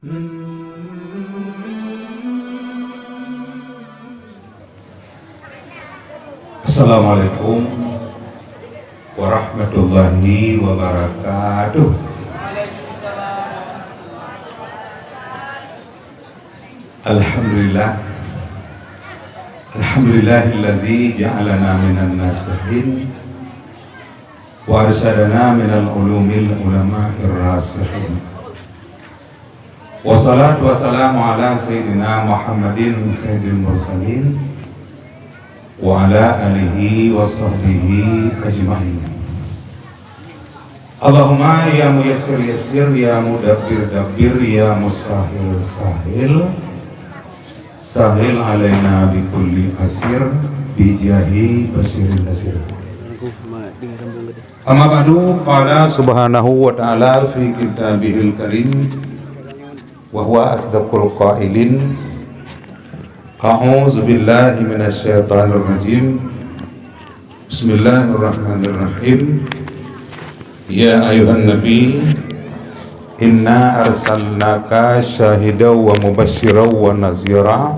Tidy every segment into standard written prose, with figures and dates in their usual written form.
Assalamualaikum warahmatullahi wabarakatuh. Alhamdulillah, alhamdulillahillazi ja'alana minan nasihin wa arsyadana minal ulumil ulama'ir rasihin. Wassalatu wassalamu ala sayyidina Muhammadin sayyidil mursalin wa ala alihi wa sahbihi ajma'in. Allahumma ya muyassir yassir, ya mudabbir dabbir, ya musahil sahil, sahil alaina bi kulli asir bi jahi basyirin nasir. Amma ba'du, qala subhanahu wa ta'ala fi kitabihil karim wa huwa asdaqul qailin. A'udzu billahi minasyaitonir rajim. Bismillahirrahmanirrahim. Ya ayuhan nabi, inna arsalnaka syahidaw wa mubasysyiran wa nazira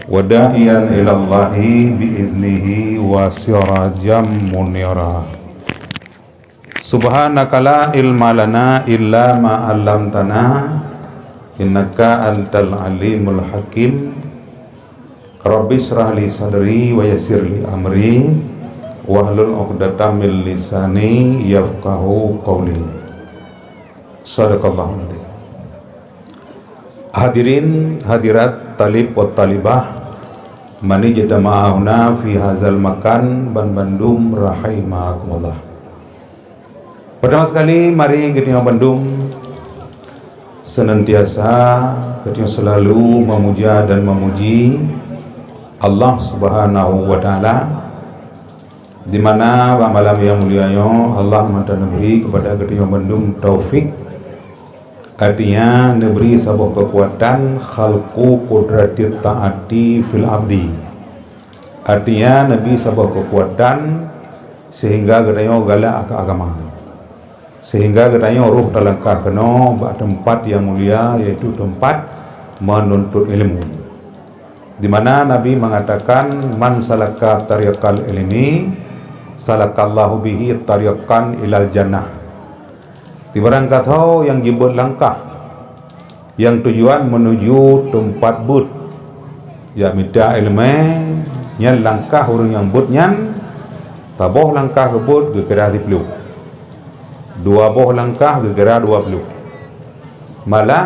wa da'iyan ilallahi biiznihi wa sirajan munira. Subhanaka la ilma lana illa ma 'allamtana innaka antal alimul hakim. Rabbi shrah li sadri wa yassir li amri wahlul 'uqdatam min lisani yafqahu qawli. Shadaqallahu adzim. Hadirin hadirat talib wa talibah mani jama'ahuna fi hazal makan Bandung rahimakumullah. Pertama sekali mari kita Bandung senantiasa kita selalu memuja dan memuji Allah Subhanahu wa taala, di mana malam yang mulianya Allah memberi kepada kita Bandung taufik, artinya memberi sebuah kekuatan khalqu qudratit taati fil abdi, artinya nabi sebuah kekuatan sehingga kita galak agama, sehingga katanya ruh terlangkah kena tempat yang mulia, yaitu tempat menuntut ilmu, di mana Nabi mengatakan man salaka tariqal ilmi salakallahu bihi tariqan ilal jannah. Di barang kata yang jibut langkah yang tujuan menuju tempat but, ya minta ilmu nyan langkah orang yang but nyan taboh langkah ke but gegera dipeluk, dua boh langkah gegera 20. Malah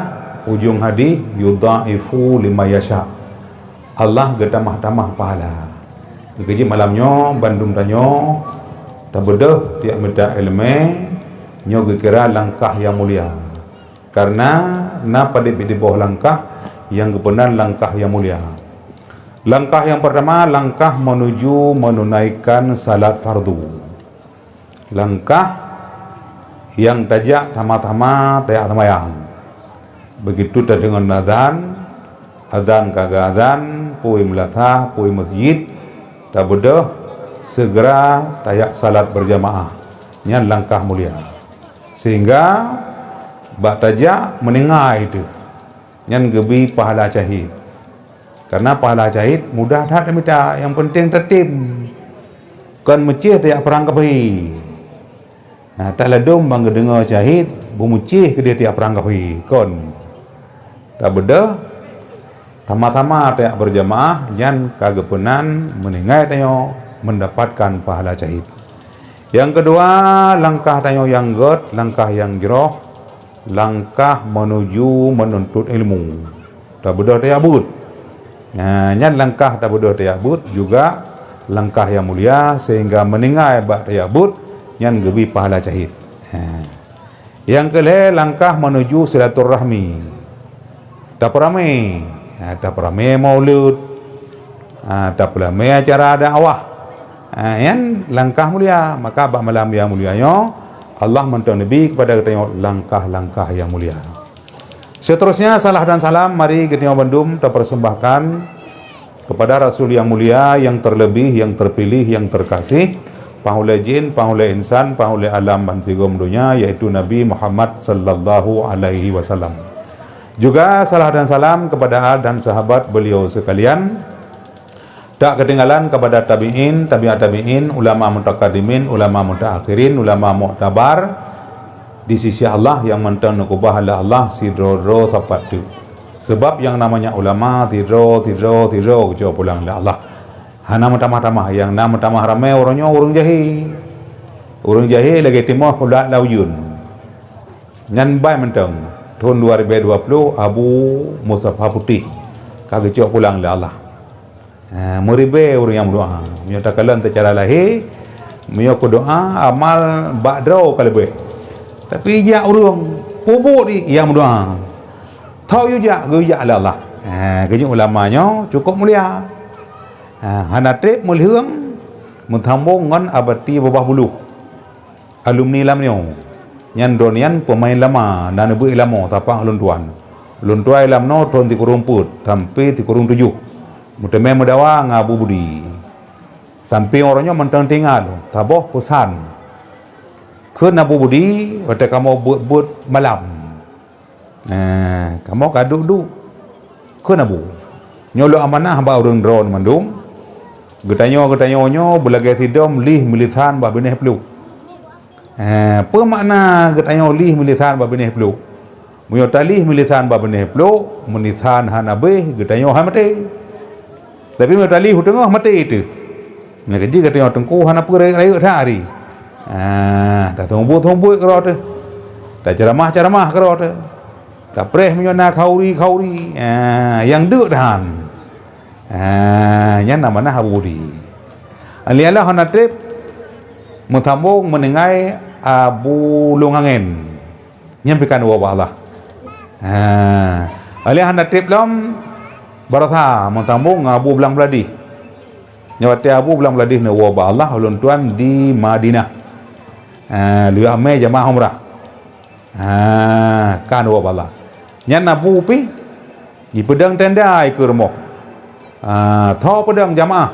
ujung hadis yudhaifu lima yasha, Allah gedamah-damah pahala. Keji malamnya Bandung tanyo tak bedah tiap minta ilmu nyo gegera langkah yang mulia, karena napa di bawah langkah yang kebenar langkah yang mulia. Langkah yang pertama, langkah menuju menunaikan salat fardu. Langkah yang tajak sama-sama tayak tamayang. Begitu tak dengan azan kagak azan, pui melatah, pui masjid, tak bedah segera tayak salat berjamaah. Ini langkah mulia. Sehingga bak tajak meninggal itu yang gebi pahala cahid. Karena pahala cahid mudah tak minta, yang penting tertib. Kan mecih tayak perang kepi. Nah, tak ladum bang dengar cahid bumucih ke dia tiap perang kepi. Kon tak beda tama-tama tayak berjamaah yang kagepenan meninggal tayo mendapatkan pahala cahid. Yang kedua, langkah tayo yang god, langkah yang jeroh, langkah menuju menuntut ilmu. Tak beda tayak but. Nah, yang langkah tak beda tayak but juga langkah yang mulia, sehingga meninggal bak tayak but yang gebi pahala cahid. Yang kedua, langkah menuju silaturahmi. Tak ramai, tak ramai maulud, tak ramai acara dakwah. Yang langkah mulia, maka bak malam yang mulianya Allah mentuan Nabi kepada kita langkah-langkah yang mulia. Seterusnya salah dan salam mari kita Bandung kita persembahkan kepada Rasul yang mulia, yang terlebih, yang terpilih, yang terkasih, penghulu jin, penghulu insan, penghulu alam dan sigum dunia, yaitu Nabi Muhammad sallallahu alaihi wasallam. Juga salam dan salam kepada al dan sahabat beliau sekalian. Tak ketinggalan kepada tabi'in, tabi'at tabi'in, ulama mutaqaddimin, ulama mutaakhirin, ulama mu'tabar di sisi Allah yang mentang nukubah Allah sidro-ro tepat tu. Sebab yang namanya ulama tidro kejauh pulang Allah. Hana tamah-tamah yang nama tamah ramai orangnya orang jahil. Orang jahil lagi timah kulat lauyun. Nyan bai mentang tahun 2020 Abu Mustafa Putih kagak pulang Allah. Meribe orang yang berdoa mio takalan secara lahir mio ko doa amal ba'dau kalebe tapi ya orang kubur di yang berdoa tahu juga geja Allah geja ulamanya cukup mulia hanatrip mulhung menthambung ngan abati babah bulu alumni lamnyo nyan donian pemain lama dan ibu ilmu tapang lun tuai lamno ton ti kurumput sampai ti kurung 7 Muteme mudawa ngabu budi. Sampai orangnya mentang tinggal, taboh pesan. Ke nabu budi, waktu kamu buat malam. Kamu kaduk ke nabu. Nyolo amanah ba orang drone mandum. Getanyo belagai tidom lih militan ba benih peluk. Apa makna getanyo lih militan ba benih peluk? Muyo talih militan ba benih peluk, militan hanabe getanyo hamate. Tapi medali hutengah mati itu. Nak kerja kata orang tengku hana apa rayu hari. Dah tombo kerot tu. Dah ceramah kerot tu. Dah preh menyona kauri. Yang duk dah. Yang nama nah Budi. Alialah hana trip mentambung menengai Abu Lungangen. Nyampaikan wabah Allah. Alialah hana trip lam Baratha mentambung Abu Belang Beladih. Nyawati Abu Belang Beladih ne wabah Allah ulun tuan di Madinah. Liu ame jamaah umrah. Kan wabah Allah. Nyan Abu pi di pedang tenda ke remok. Thau pedang jamaah.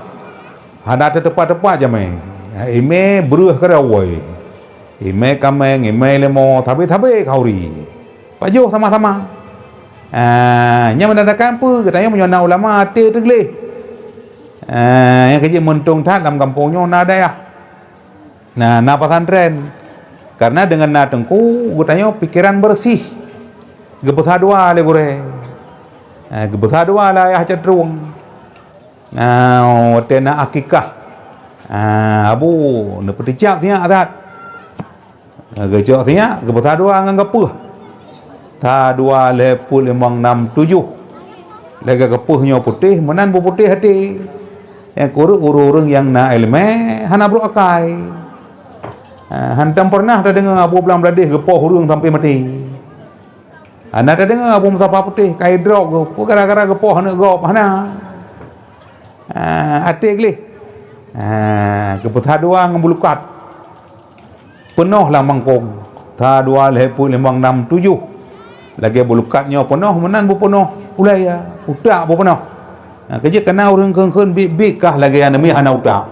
Hada tepat jamai. Ime beruh kerawai. Ime kameng, ime lemo, tapi kauri. Pajuh sama-sama. Yang menandakan apa katanya menyona ulama hati tergelih yang kerja mentung tat dalam kampungnya nadaya na pesantren karena dengan na tengku katanya pikiran bersih gebetha dua le gore gebetha dua lah ya cenderung tena akikah abu ne petijak nya adat gejok nya gebetha dua nganggap apa Ta 2,567 lega kepuhnya putih menan putih hati yang urung yang na ilme hana bro akai hantam pernah ada dengar Abu Belang Beladih gepoh urung sampai mati anda ada dengar Abu Mustafa Putih kai drog gara-gara gepoh hana gop hana hati geli keputha dua ngembulukat penuh lah mangkong ta 2,567 lagi bulukatnya penuh menan bu penuh ulaya utak bu penuh kerja kena orang keun bik kah lagi anami hana utak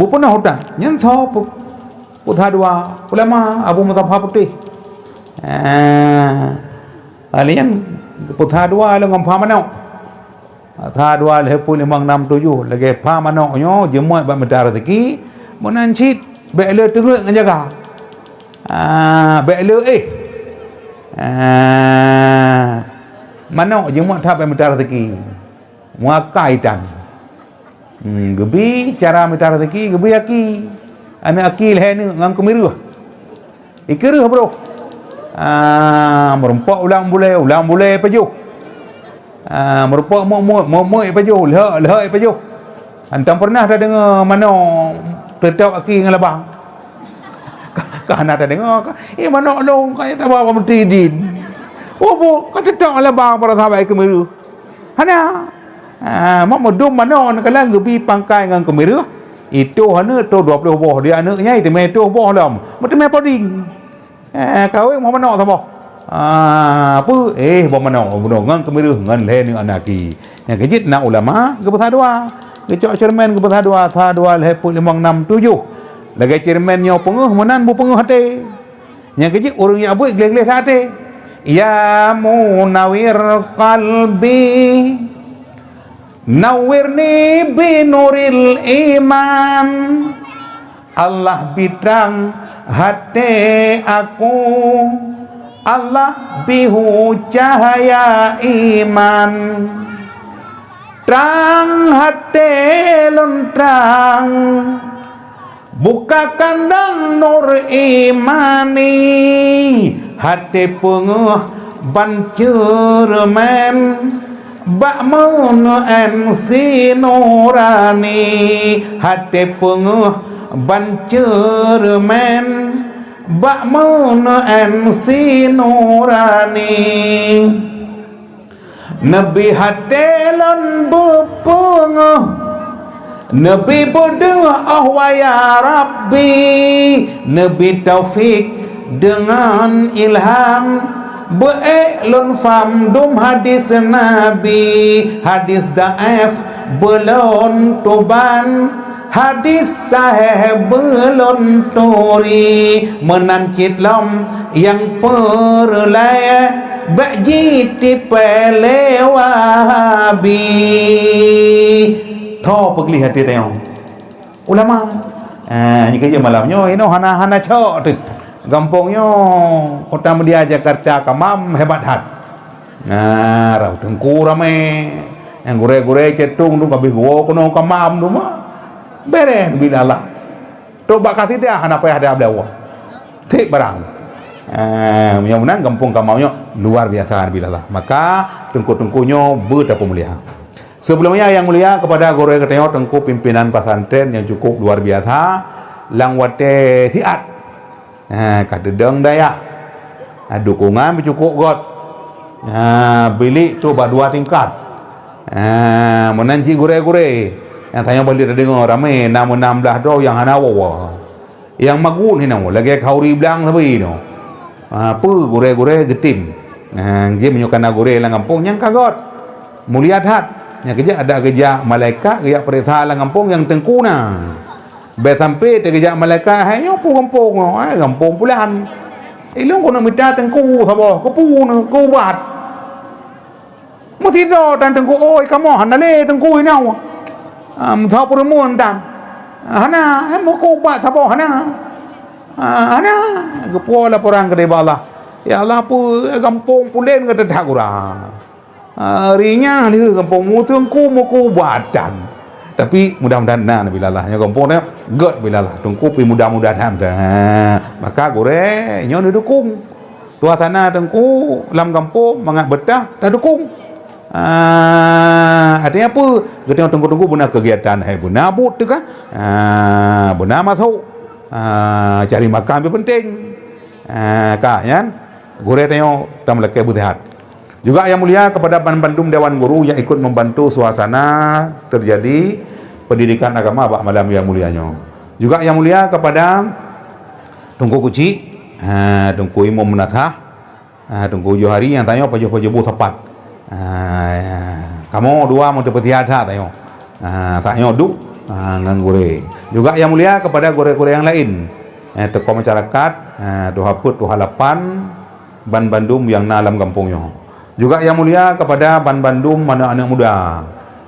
bu penuh utak nyan tho putha dua ulama Abu Mustafa Putih alian putha dua la ngam pha manok tha 2,567 lagi pha manoknyo jemuat ba medar rezeki menan cit bele tenguk ngajaga bele manok je muat thap metar rezeki muakai dan gebi cara metar rezeki gebi aki ana akil hen ngang kemiruh ikiruh bro merempak ulang boleh pajuh merempak mo pajuh leh pajuh antam pernah dah dengar manok tetap aki ngan labang Kahana ada dengar manok long kaya tak bawa mentidin. Bu kata tak ala bang para sahabat kemiru. Hana mak medum manok kalang gebi pangkai ngan kemiru. Itu hana tu 20 boh dia anaknya itu me tu boh lam. Mesti me poding. Kawin mau manok sama. Apa bawa manok ngan kemiru ngan le ni anaki. Yang kejit nak ulama gebetha dua. Gecok cermen gebetha dua tha 2,567. Lagi cermennya penguh menan bu penguh hati. Yang kecil orang yang buat geleh-geleh hati. Ya munawir qalbi nawirni binuril iman. Allah bidang hati aku, Allah bihu cahaya iman. Terang hati lontang, buka kandang nur imani. Hati penguh bancur men, bak mun en sinurani. Hati penguh bancur men, bak mun en sinurani. Nabi hatelan bepenguh, Nabi berdoa wa ya Rabbi. Nabi taufik dengan ilham, be'elun famdum hadis Nabi. Hadis da'af belum tuban, hadis sahih belum turi. Menancit lam yang perlaya, bagi tipele wahabi. Tho pergi hati tengok ulama ni kerja malamnya ini hana cok tu gampangnya kota Media Jakarta kamam hebat hat. Rau tengku ramai yang gure-gure cetung tu kabeh gua kono kamam tu mah beren bila lah coba kasih dia hana payah dia abdawa tik barang. Mudah-mudahan kampung kamaunya luar biasa bila lah. Maka tengku-tengkunya betapa mulia. Sebelumnya yang mulia kepada Guru Ketengok tengku pimpinan pesantren yang cukup luar biasa, langwate tiat. Kata deng daya. Dukungan bercukup got. Bilik coba 2 tingkat. Menanci gure-gure. Yang tanya balik dengar ramai 16 do yang hanawa. Yang magun ni namo lagi kauri belang sabi no. Apa gure-gure getim. Dia menyukan gure lang kampung yang kagot. Mulia hat. Yang kerja ada kerja malaikat kerja perintah lang kampung yang tengkuna. Be sampai kerja malaikat hanya pu kampung. Kampung pulan. Ilung kono minta tengku sabo, kepu ku buat. Mesti do tan tengku oi kamu hanale tengku inau. Thau permuan tan. Hana mo ku buat sabo hana. Ana kepo laporan ke Allah. Ya Allah pu kampung pulen ke dedak kurang. Rinya ni kampung mutengku muku badan. Tapi mudah-mudahan nah bila Allah nya kampung nya god bila Allah tungku pi mudah-mudahan dah. Maka gore nyo dukung. Tuasana tengku lam kampung mangak betah dah dukung. Artinya apa? Kita tunggu-tunggu benar kegiatan hai benar but tu kan. Benar masuk. Cari makan lebih penting. Kak kan guru tengok tam lekai butihat. Juga yang mulia kepada Bandung Dewan Guru yang ikut membantu suasana terjadi pendidikan agama bak malam yang mulianya. Juga yang mulia kepada Tungku Kuci, Tungku Imam Menatah, Tungku Johari yang tanya paju-paju tepat. Kamu dua mau butihat tanya. Tanya duk nganggure. Juga yang mulia kepada guru-guru yang lain, tokoh masyarakat, Tuhaput, Tuhalapan, Ban Bandung yang nalam kampungnya. Juga yang mulia kepada Ban Bandung anak-anak muda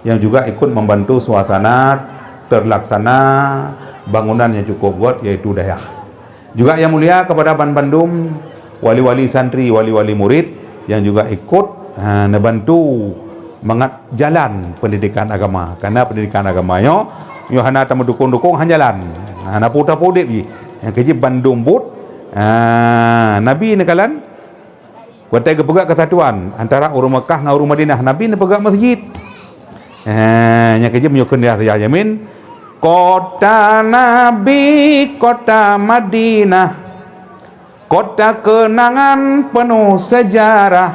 yang juga ikut membantu suasana terlaksana bangunan yang cukup kuat yaitu daya. Juga yang mulia kepada Ban Bandung wali-wali santri, wali-wali murid yang juga ikut membantu mengat jalan pendidikan agama. Karena pendidikan agamanya Yohana tamu dukung-dukung hanjalan. Hana puta-pudip ji. Yang keji Bandung but. Nabi ni kalan watai kepegak kesatuan antara urang Mekah dengan urang Madinah. Nabi ni pegak masjid. Yang keji menyukun dia saya jamin kota Nabi, kota Madinah, kota kenangan penuh sejarah,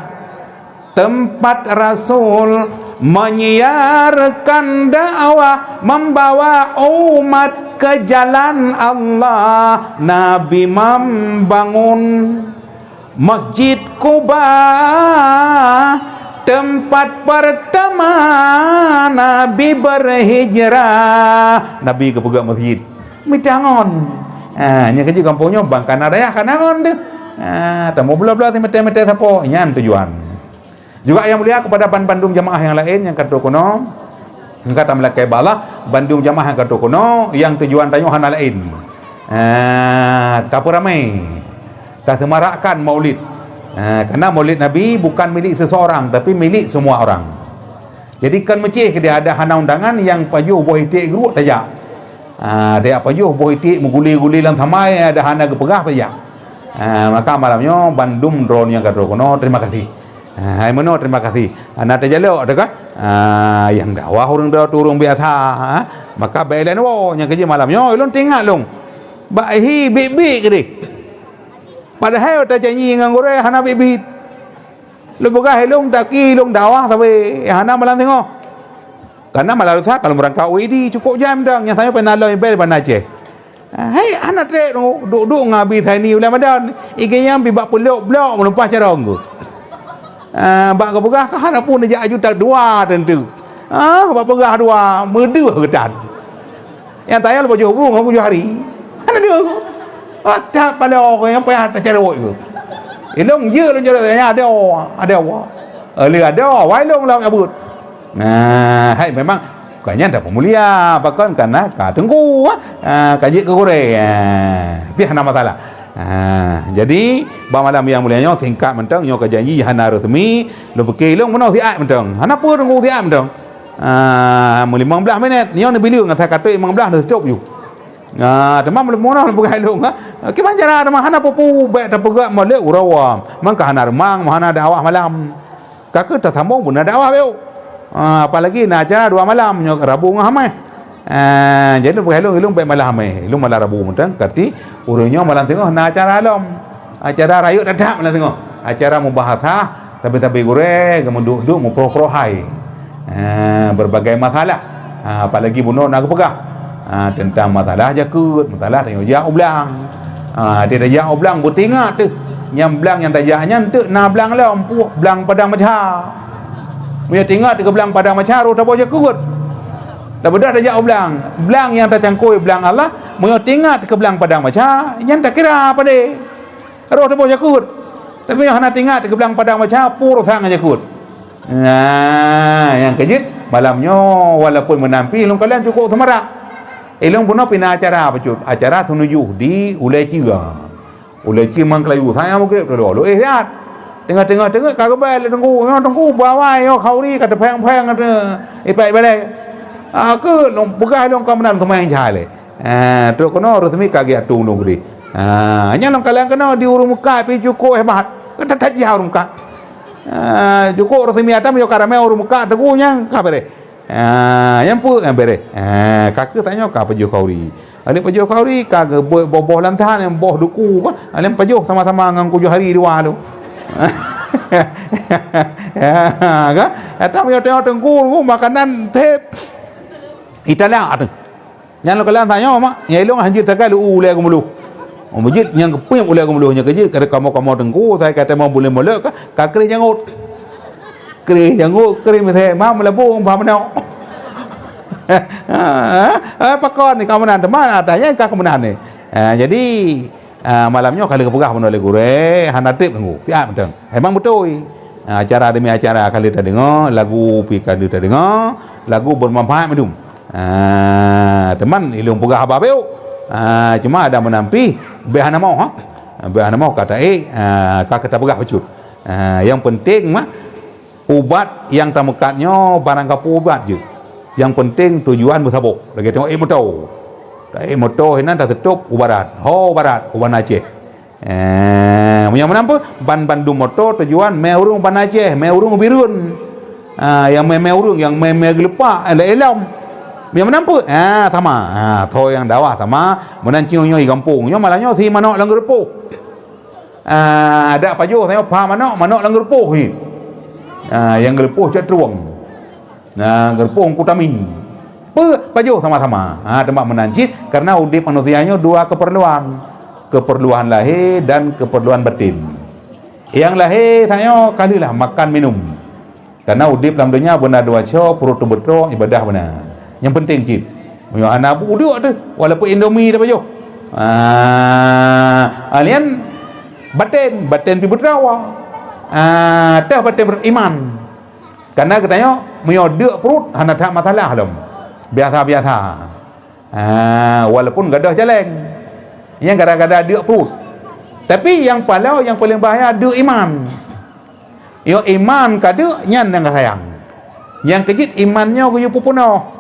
tempat Rasul menyiarkan dakwah, membawa umat ke jalan Allah. Nabi membangun Masjid Kuba, tempat pertama Nabi berhijrah. Nabi ke pegak masjid mitangon. Nya kerja kampungnya bangkana daya kanangon dia. Tamu belah-belah ti mete-mete sapo nyan tujuan. Juga yang mulia kepada bandum jamaah yang lain yang kata kono kata melakai bala bandum jamaah yang kata kono yang tujuan tanyo hana lain. Tak ramai. Tak semarakkan maulid. Karena maulid Nabi bukan milik seseorang tapi milik semua orang. Jadi kan mecih dia ada hana undangan yang pajuh buah itik geruk tajak. Dia pajuh buah itik mengguli-guli dalam tamai ada hana kepegah tajak. Maka malamnya bandum drone yang kata kono terima kasih. Hai meno terima kasih. Anak terjaluk ada kan? Yang dakwah orang dah turun biasa. Maka bailan wo yang kerja malamnya ulun tinggal long. Bahi bibik ke dia. Padahal tak janji ngan gore hana bibik. Lu boga helong taki long dakwah tapi hana malam tengok. Karena malam tu kalau merangkak WD cukup jam dah yang saya pernah lalu bel pan Aceh. Hai anak trek duduk ngabi tani ulah madan. Igenya bibak peluk blok melupas carong tu. Bak kepegah kan pun dia juta dua tentu. Bak pegah dua medua kedan. Yang tanya lu baju burung aku hari. Ana dia. Tak pada orang yang payah tak cara tu. Ilong je lu cara tanya ada apa. Ele ada wai long lam abut. Hai memang kayaknya ada pemulia bahkan karena ka tengku kaji ke gore. Biar nama masalah. Jadi malam yang mulianya tingkat mentang nyo janji hana resmi lu bekilong meno siat mentang hana pun tunggu siat mentang 15 minit nyo ni biliu ngata kata 15 dah stop you demam mono bukai long ke manjara demam hana popu baik tak pegak molek urawa mangka hana remang hana dakwah malam kakak tak sambung pun dakwah beu apalagi nak acara 2 malam nyo Rabu ngahamai. Jadi bukan ilung baik malam ilung malam Rabu mentang kati urunyo malam tengok nak acara alam acara rayut dadak malam tengok acara mubahathah tapi gore gemuduk-duk mu pro-prohai berbagai masalah apalagi buno nak pegah tentang masalah jakut masalah tengok jak ublang dia dah jak ublang bu tengok tu yang blang yang dajaknya tu na blang lam puak blang padang macah punya tengok ke blang padang macah ro tak boleh jakut. Dah bedah dah jauh belang yang tak cangkui belang Allah menyo tingkat ke belang padang macam yang tak kira apa deh roh tu boleh jakut tapi yang nak tingkat ke belang padang macam pur sang jakut. Yang kejit malamnya walaupun menampi ilung kalian cukup semarak ilung puno pina acara apa cut acara tunuju di Uleci Mangkelayu saya mungkin dulu sihat tengah-tengah kagak balik tunggu bawai khauri kata peng-peng kata ipai balik aku long pegah long kamenan sama yang jale tu kono resmi kagi atung long gede nya long kalian kena di urung muka pi cukup hebat kan tak jauh urung muka cukup resmi atam yo karame urung muka tegunya ka bere yang pu bere kakak tanya ka pejuh kauri ali pejuh kauri kagak boboh lantahan yang boh duku ali pejuh sama-sama ngang kujuh hari dua tu kan atam yo tengku makanan tep Italia tu. Yang kalian tanya mak, yang ilung hanjir tak lu ulai gumulu. Masjid yang keping ulai gumulu nya kerja kada kamu tengku saya kata mau boleh molek ka kere jangut. Kere mese ma melabung ba menau. Pakon ni kamunan teman tanya ka kamunan ni. Jadi malamnya kali kepegah pun oleh gure hanatip tengku. Tiap betul. Emang betul. Acara demi acara kali tak dengar, lagu pi kali tak dengar, lagu bermanfaat medum. Teman ilung pegah apa beu cuma ada menampi behana mau kata kata pegah pecut yang penting mah ubat yang tamekatnya barang kapu ubat je yang penting tujuan bersabuk lagi tengok moto hinan tak tutup ubarat uban Aceh yang menampa ban bandung moto tujuan meurung ban Aceh meurung birun yang meurung yang gelepak elam dia menampu sama tho yang dakwah sama menanciunya di kampungnya malahnya si manok lang gerpuh ada pajuh saya pa manok lang gerpuh ni yang gerpuh cetruang gerpuh kutami pajuh sama-sama tempat menancit karena udip manusianya dua keperluan lahir dan keperluan batin yang lahir saya kalilah makan minum karena udip dalam dunia benar dua perut betul ibadah benar. Yang penting cip punya anak buduk tu walaupun Indomie dah baju alian batin pi berdawa. Dah batin beriman. Karena katanya menyodek perut hana tak masalah lam. Biasa-biasa. Walaupun gadah jalan. Yang kadang-kadang dek perut. Tapi yang paling bahaya dek iman. Yo iman kada nyan yang sayang. Yang kejit imannya ku pupunoh.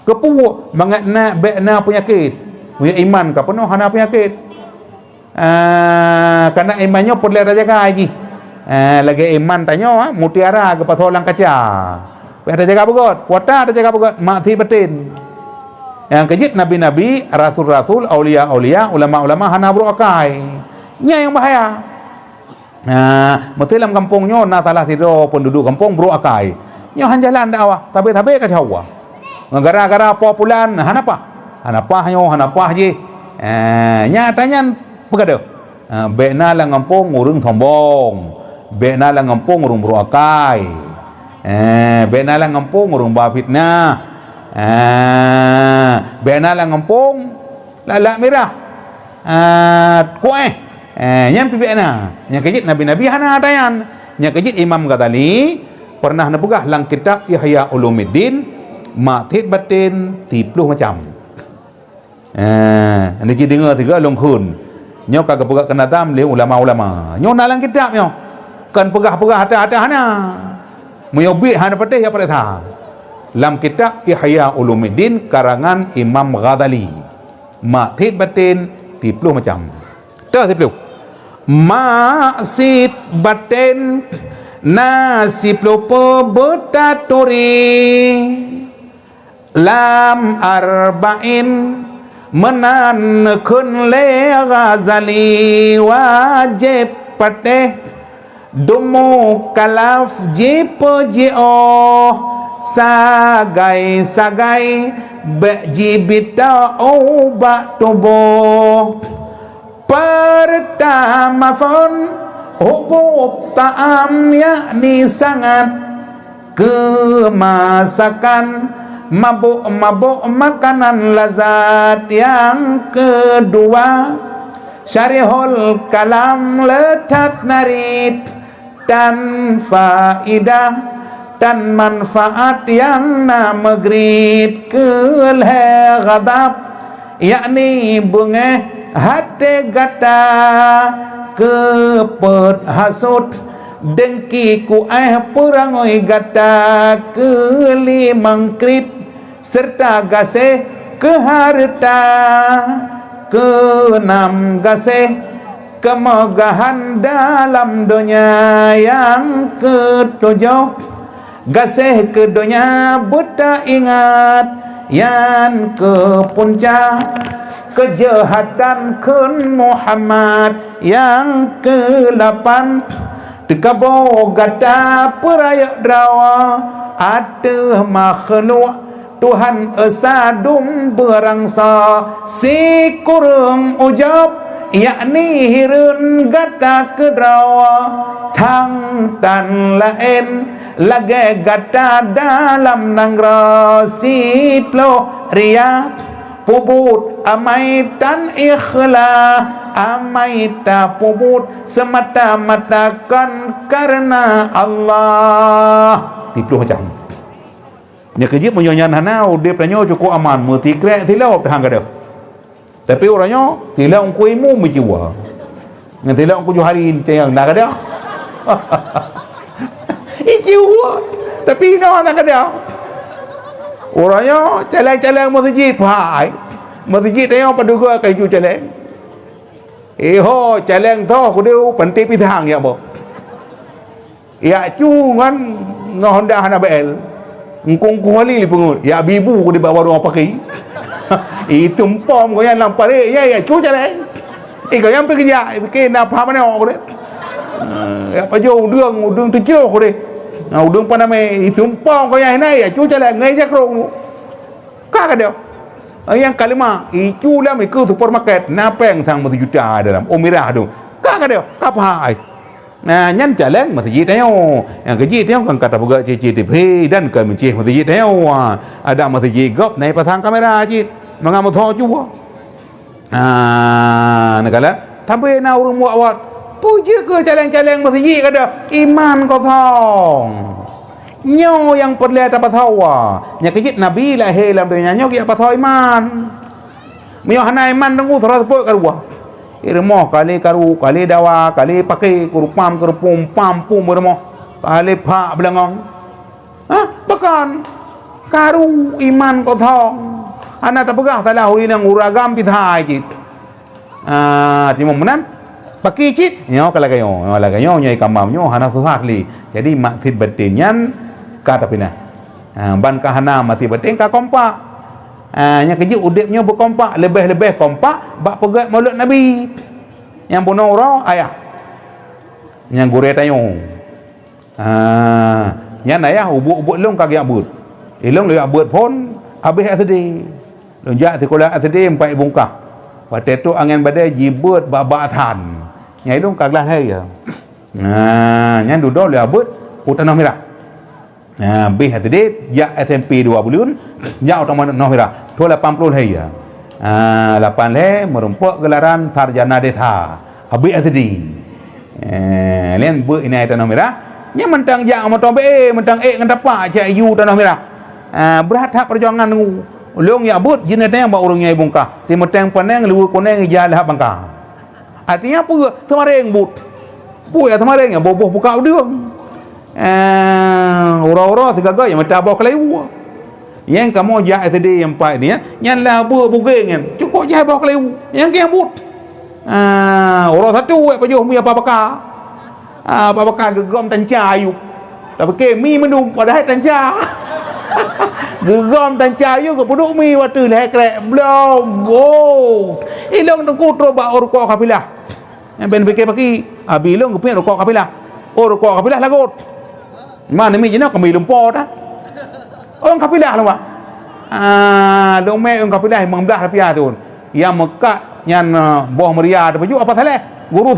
Kepu mangana bekna penyakit. Punya iman ka penuh hana penyakit. Karena imannya perlu jaga lagi. Lagi iman tanya mutiara ke patolang kaca. Ada jaga begot, kuata ada jaga begot, mati batin. Yang kejit nabi-nabi, rasul-rasul, aulia-aulia, ulama-ulama hana berokai. Nya yang bahaya. Mesti dalam kampungnya na salah tidur penduduk kampung berokai. Nya han jalan dakwah, tabe-tabe ka jawa. Gara-gara populan hanapa je. Nya tanya pegada. Bekna lang kampung urung sombong. Bekna lang kampung urung berokai. Bekna lang kampung urung ba fitnah. Bekna lang kampung lala merah. Kueh. Yang bekna. Yang kejit nabi-nabi hana tayan. Yang kejit Imam Ghazali pernah napegah lang kitab Ihya Ulumuddin mathid batin 30 macam. Ni ji dengar tiga longkun. Nyo kagak pegah kena tam le ulama-ulama. Nyo nalang kitab nyo. Kan pegah-pegah hata-hata hana. Muyobit hana patih ya pada lam kitab Ihya Ulumuddin karangan Imam Ghazali. Mathid batin 30 macam. Dah 30. Maksid batin nasib lupa betaturi lam arba'in menanekun le Ghazali wajib patih dumu kalaf jipo sagai bejibita obat tubuh pertama fon hubub ta'am yakni sangat kemasakan mabuk makanan lazat. Yang kedua syarihul kalam letak narid dan faidah dan manfaat yang nama grid kelhe ghadab yakni bunga hati gata kepet hasut dengki ku perangoi gata kelimang krit serta gaseh ke harta keenam gaseh kemegahan dalam dunia. Yang ketujuh gaseh ke dunia buta ingat. Yang ke puncak kejahatan kun Muhammad. Yang ke-8 dekabo gata perayak drawa ada makhluk Tuhan esadum berangsa si kurung ujab yakni hirun gata kedrawa tang tan lain lage gata dalam nangra si plo riat pubut amai tan ikhlas amai ta pubut semata-mata kan karena Allah. 30 macam. Nya kejip menyonya hanau dia pernah cukup aman mesti krek tilau hang kada. Tapi orangnya tilau ku imu menjiwa. Ngan tilau ku hari tayang nak kada. Ijiwa. Tapi no nak kada. Orangnya calang-calang masjid pai. Masjid tayang paduga kai ju calang. Ho calang to ku deu panti pitang ya bo. Ya cu ngan Honda hana bel. Engkong kuali li pengut. Ya bibu ku di bawah rumah pakai. Itu pom ko yan lang pare. Ya cu calang. Ko yan pekerja. Ke na pa mana ko de. Ya pa jo udang tu jo ko de. Udang pa na me itu pom ko yan na ya cu calang ngai jak ro. Ka ka de. Yang kalima itu lah ikut supermarket napeng thang 1 juta dalam Umirah tu. Ka ka de. Ka pa ai. Nah nyan jalan masjid teo. Yang kecil teo kan kata buka CCTV dan kan mencih masjid teo. Ada masjid gop naik pasang kamera cit. Mengamu tho juga. Negala tapi na urung muawat puja ke caleng-caleng masjid kada iman kau thong nyo yang perlu dapat hawa nya kejit nabi lahir dalam dunia nyo ki apa thau iman mio hana iman tunggu terus pok karua irmo kali karu kali dawa kali pakai kurupam kurupum pampum irmo kali pak belangong bahkan karu iman kau thong anak tak pegah salah hui nang uragam pithai jit timum menan pakai cit nyo kala gayo nyai kamam nyo hana susah li jadi maksud batinyan kata pina ban kahana mati batin ka kompak nya keji udipnya berkompak lebih-lebih kompak bak pegat maulud nabi yang bunuh orang ayah yang gure tayung yang ayah ubuk-ubuk long kagak abut ilong le abut pun habis asdi lonjak sekolah asdi empat bungkah pada tu angin badai jibut babak tan nyai dong kaglah hai ya yang duduk le abut utanah merah bih tadi ya SMP 2 bulan ya otomatis nomera 80 hai ya 8 le merumpuk gelaran sarjana desa abi tadi len bu ini ada nomera nya mentang ya motor be mentang ngan dapat cak yu tanah merah berat hak perjuangan nu long ya but jenatnya ba urang nyai bungkah ti meteng paneng lu koneng jalah bangka artinya apa temareng but bu ya temareng ya boboh buka udang ura-ura segala yang mentabah kelewu yang kamu jahat tadi yang empat ni yang labu bugeng kan cukup jahat bawah kelewu yang but ura satu pajuh mi apa-apa gegom tanca ayu tapi kemi mendung padahal tanca gegom tanca ayu ke puduk mi waktu leh krek belum ilong tengku troba urko kapilah yang ben fikir pagi abilong ke urko kapilah lagut mana mi jena kami lumpur dah orang kapilah lah wak long me orang kapilah mengambil rupiah tu yang Mekah yang buah meriah ada baju apa saleh guru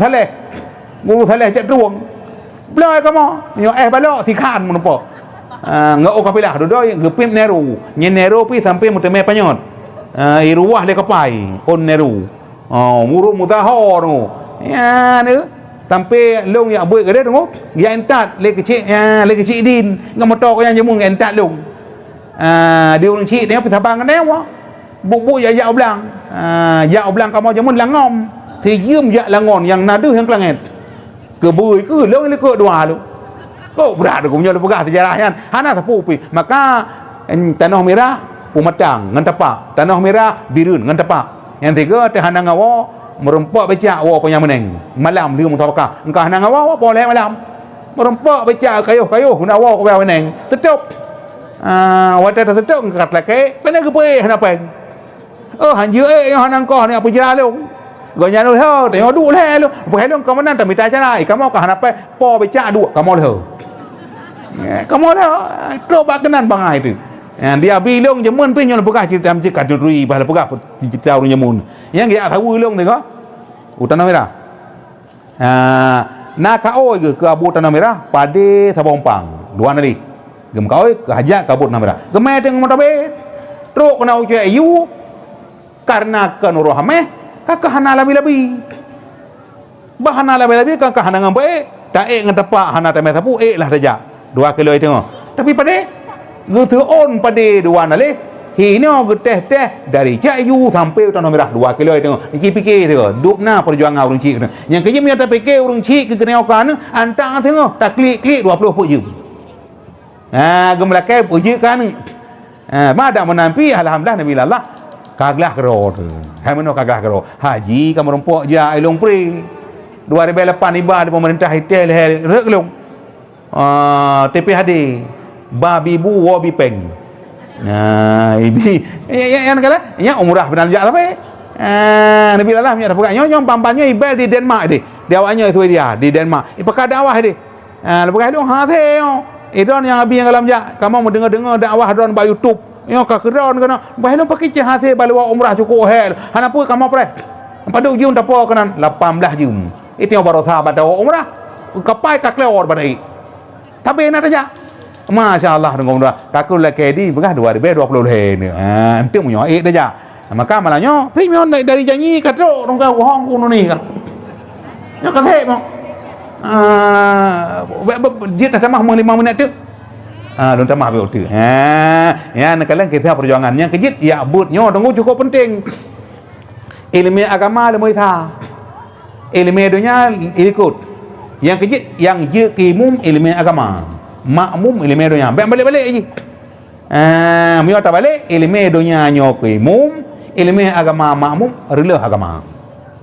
saleh cak ruang belai kamu nyo balok sikan menempok ngak orang kapilah duduk gepim neru nyen neru pi sampai muteme panyot iruah le kapai on neru muru mutahor tu ya ne sampai long ya buat gede tengok ya entat le kecil din ngam motor ko yang jamu entat long dia orang cik dia sabang kan wa bu ya oblang oblang kamu jamun langom thì diem ya langon yang nadu yang kelanget kebui ke long le ke dua lu kok berat aku punya pegah sejarahnya hana sapupi maka tanah merah pumatang ngan tapak tanah merah birun ngan tapak yang tiga tehana ngawo merempak becak wa punya meneng malam dia mutawakah engkau nang wa boleh malam merempak becak kayuh guna wa ko meneng tetup wata tetup kat lake pena ke pe hana peng hanju yang hanang ko ni apa jalu gonya lu ho tengok du le lu pe lu kau menan tapi tak cara kamu ka hana pe po becak du kamu le kamu le coba kenan bangai tu dia bilong jemun pin yang bekah cerita macam kaduri bahasa bekah cerita orang jemun yang dia tahu bilong tengok utanah merah nak kau ke abu tanah merah pada sabompang dua nari gem kau ke hajat ke abu tanah merah gemai tengok motabet teruk kena ucap ayu karena kenuruhame kakak hana labi-labi bahana labi-labi kakak hana ngambai tak ngetepak hana temai sapu lah saja 2 kilo tengok tapi pada gitu on pada dua nale hino geteh dari Cayu sampai tanah merah 2 kilo tengok fikir tengok dukna perjuangan orang cik yang kerja punya tak fikir orang cik ke keneokan antang tengok tak klik 20 pujum gemelakai puji kan madak menampi alhamdulillah nabi Allah kaglah kero hameno kaglah kero haji kamu rompok ja ilong pri 2008 iba di pemerintah hitel reklong TPHD babi bu wabi peng ibi yang kala yang umrah benar jak sampai nabi Allah punya dapat nyong pampannya ibal di Denmark dia awaknya itu dia di Denmark ipakah dakwah dia lepas itu idon yang abi yang kalam jak kamu mau dengar dakwah don ba YouTube yo ka keron kana bahelo pakai cahase balwa umrah cukup hel hanapu kamu pre padu jum tapo kanan 18 jum itu yang baru sahabat dakwah umrah kapai ka kleor badai tapi enak aja Masya Allah dengan umrah kakul lagi di begah 2020 ni nanti punya dah ja maka malahnya premium dari janji kata orang kau hong kuno ni kan Yang kata dia dah tamah 5 minit tu. Belum tamah habis tu. Ya, kalian kita perjuangan yang kejit ya abutnya tunggu cukup penting. Ilmu agama ilmu ita. Ilmu dunia ikut. Yang kejit yang je kimum ilmu agama. Makmum ilmu dunia. Balik-balik je. Mio tak balik ilmu dunia nyo kimum, ilmu agama makmum rela agama.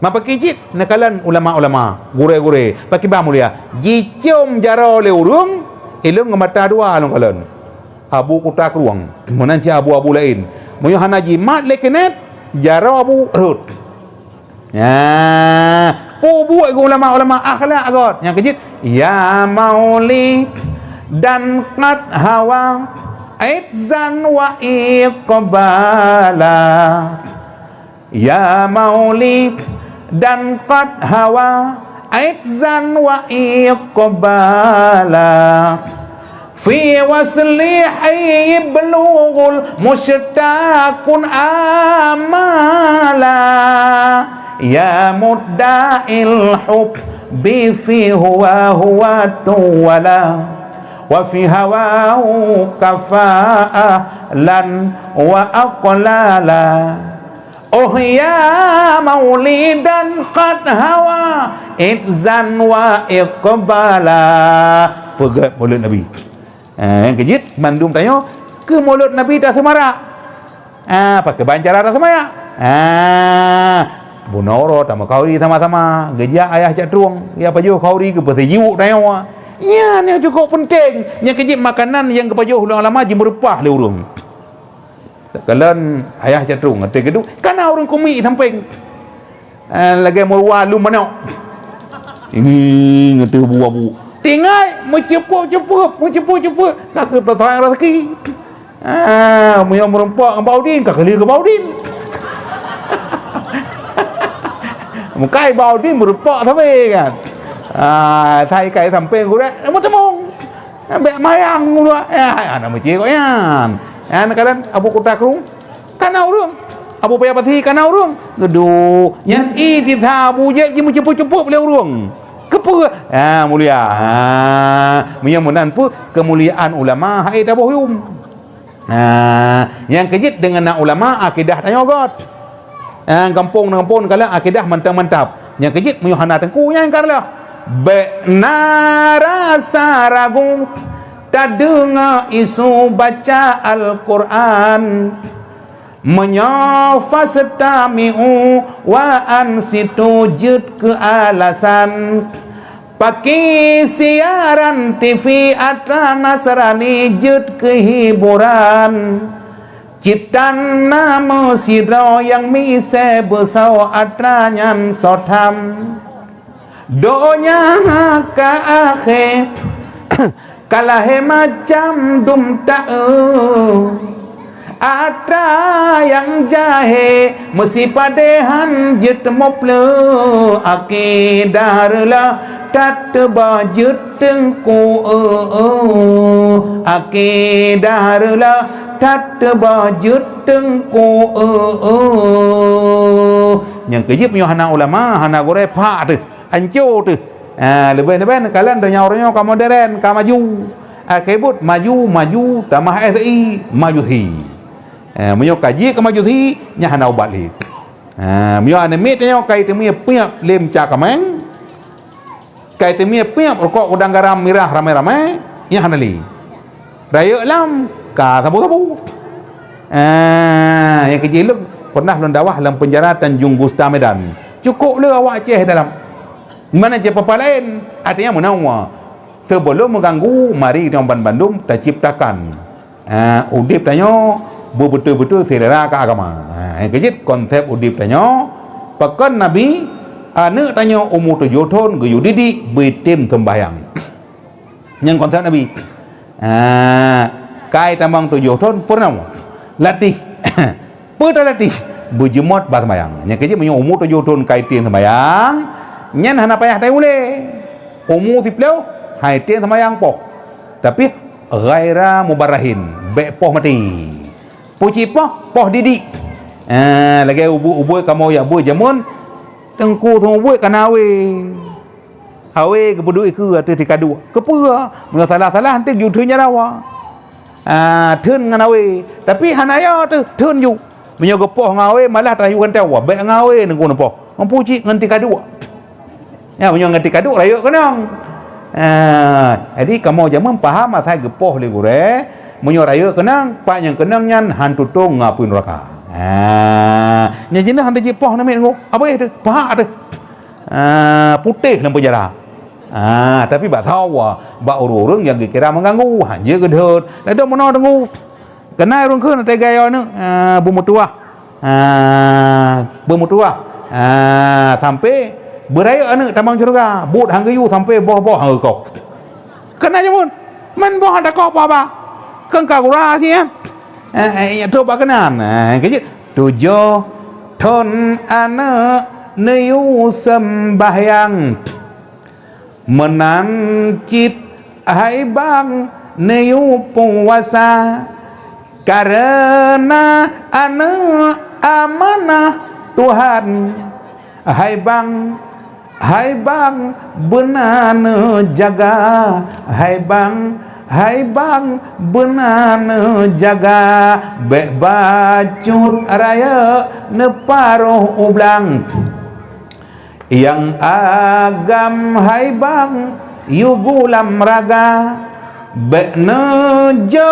Mapa kejit nakalan ulama-ulama, gure-gure, pakai bah mulia. Jicom jaro le urung, ilung mata dua alung kalan. Abu kutak ruang, menanci abu-abu lain. Mio hanaji mat lekenet, jaro abu rut. Ya, buat ulama-ulama akhlak agot. Yang kejit, ya maulid dan qad hawa aidzan wa iqbala. Ya maulid dan qad hawa aidzan wa iqbala. Fi waslihi bulughul mushtaqun amala. Ya mudda'il hubbi fi huwa tuwala wa fi hawahu kafa'lan wa aqlala. Oh ya maulidan qad hawa idzan wa iqbala. Pegat mulut Nabi. Yang kejit mandum tanya ke mulut Nabi dah semarak. Pakai bancara dah semarak. Bunoro sama kauri sama-sama gejak ayah cak tuang ya pajuh kauri ke pesejuk tanya. Ya, ni cukup penting. Yang kejip makanan yang kepajuh ulama jim berupah le urung. Kalian ayah catrung ate gedung kana urung kumi samping. Lagi merwa lu mana. Ini ngete bu-bu. Tinggal mencepup. Tak ke petang rezeki. Yang merempak ke Baudin, ke kali ke Baudin. Mukai Baudin merempak sampai kan. Thay kai sampai gura temung ambek mayang gula ana meci kok yan kalian abu kutak rung kana urung abu paya pati kana urung gedu yan di thabu je ji mencepup-cepup le urung kepe mulia menyamunan pu kemuliaan ulama hai tabuhum yang kejit dengan ulama akidah tanya got kampung kalian akidah mantap yang kejit menyuhana tengku yang karla Benara ragu tak dengar isu baca Al-Quran menyafas tami'u wa ansitu jud ke alasan pakai siaran TV atra Nasrani jud kehiburan citan nama sidro yang mise besau atranyan sotam doanya ke akhir kalah macam dum tak atra yang jahe mesti padehan jet mople akidah lah tat bajut tengku akidah lah tat bajut tengku yang kejip punya anak ulama anak gore pak tu ancur tu lebih-lebih kalian dah nyawarnya ke modern ke maju kebut maju tamah SI maju hi menyo kaji ke maju hi nya hana balik menyo anime tanya kai temia piap lem cakameng kai temia piap rokok udang garam merah ramai-ramai nya hana li raya lam ka sabu-sabu yang kecil pernah londawah dalam penjara Tanjung Gusta Medan cukup le awak Aceh dalam mana je papa lain artinya menawa sebelum mengganggu mari di Bandung tak ciptakan udip tanya betul-betul selera ke agama yang kejit konsep udip tanya pakan Nabi anak tanya umur 7 tahun geyu didik betim sembahyang yang konsep Nabi kai tambang 7 tahun pernah latih pernah latih berjemot sembahyang yang kejit punya umur 7 tahun kai tim sembahyang nyan hana payah tai ule umur siplau hai tiang semayang poh tapi ghaira mubarahin be poh mati puci poh didik lagi ubu kamu ya bu jamun tengku semua buat kanawe hawe ke peduk ke atau tikadu kepura mengasalah-salah nanti jutunya rawa thun dengan hawe tapi hanaya tu thun ju menyogopoh ngawe malah tayukan tawa baik ngawe nengku nampak mempuji ngan tikadu ya menyo ngan tikadu rayu kenang jadi kamu jangan paham asal gepoh le gure menyo rayu kenang pak yang kenang nyan hantu tong ngapuin neraka nya jenis hantu jipoh nama ngo apa itu paha tu putih dalam penjara tapi bak tahu bak orang yang kira mengganggu hanya gedut ada mana dengu kena orang ke nanti gaya ni bermutuah sampai beraya ni tamang curga but hang kayu sampai boh-boh hang kau kena je pun man boh ada kau apa kan kau rahsia ya tu bak kenan kejit 7 ton anak Nayu sembahyang menancit hai bang Nayu puasa karena anak amanah Tuhan hai bang benar jaga hai bang benar jaga bek bacut raya neparoh ublang yang agam hai bang yugulam raga bek nejo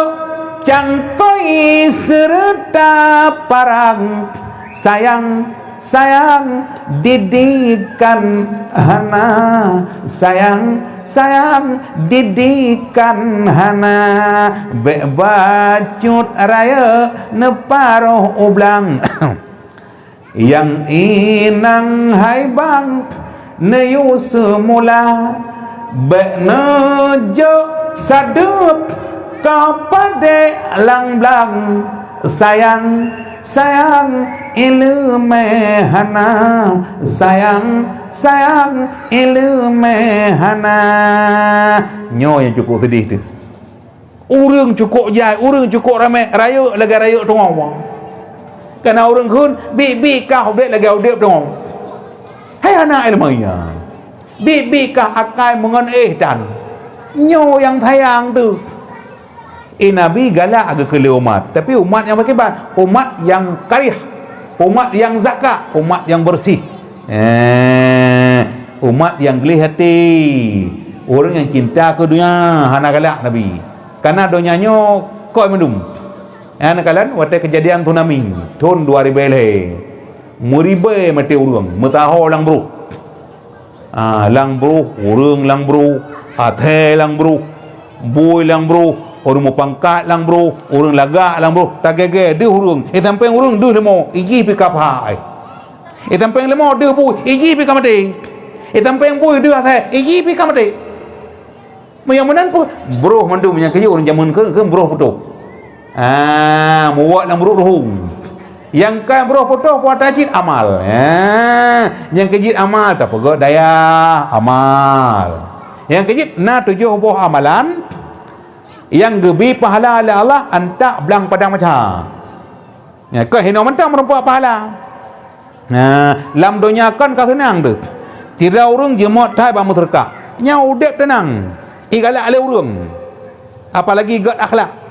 cangkoi serta parang sayang didikan hana sayang didikan hana bek bacut raya neparoh ublang yang inang hai bang neyu semula bek nejo sadup kapade lang blang sayang ilmu hana sayang ilmu hana nyo yang cukup sedih tu urang cukup jai urang cukup ramai raya lagi raya tu ngomong kena orang kun bi kah update lagi update dong hai anak ilmunya bi kah akai mengen dan nyo yang tayang tu Nabi galak agak ke umat tapi umat yang bagaimana umat yang karih umat yang zakat umat yang bersih umat yang gelih hati orang yang cinta ke dunia hana galak Nabi karena donyanya kau mendum kalian waktu kejadian tsunami tahun 2000 muribe mati urang metaho lang bro urang lang bro athe lang bro boy lang bro orang mau pangkat lang bro orang lagak lang bro tagage de urang sampai urang de lemo iji pick up hai sampai lemo de boy iji pick up mati sampai boy de athe iji pick up mati yang menan pun bro mandu yang kerja orang zaman ke bro putuk muat lang bro rohong yang kan bro putuk buat tajid amal yang kejit amal tak pegak daya amal yang kejit na 7 buah amalan yang gebi pahala oleh Allah antak belang padang macam ke hina mentang merempuak pahala lam dunia kan kau senang tu tidak orang jemaat tai bamu terkak nyau dek tenang igalak ale urang apalagi gat akhlak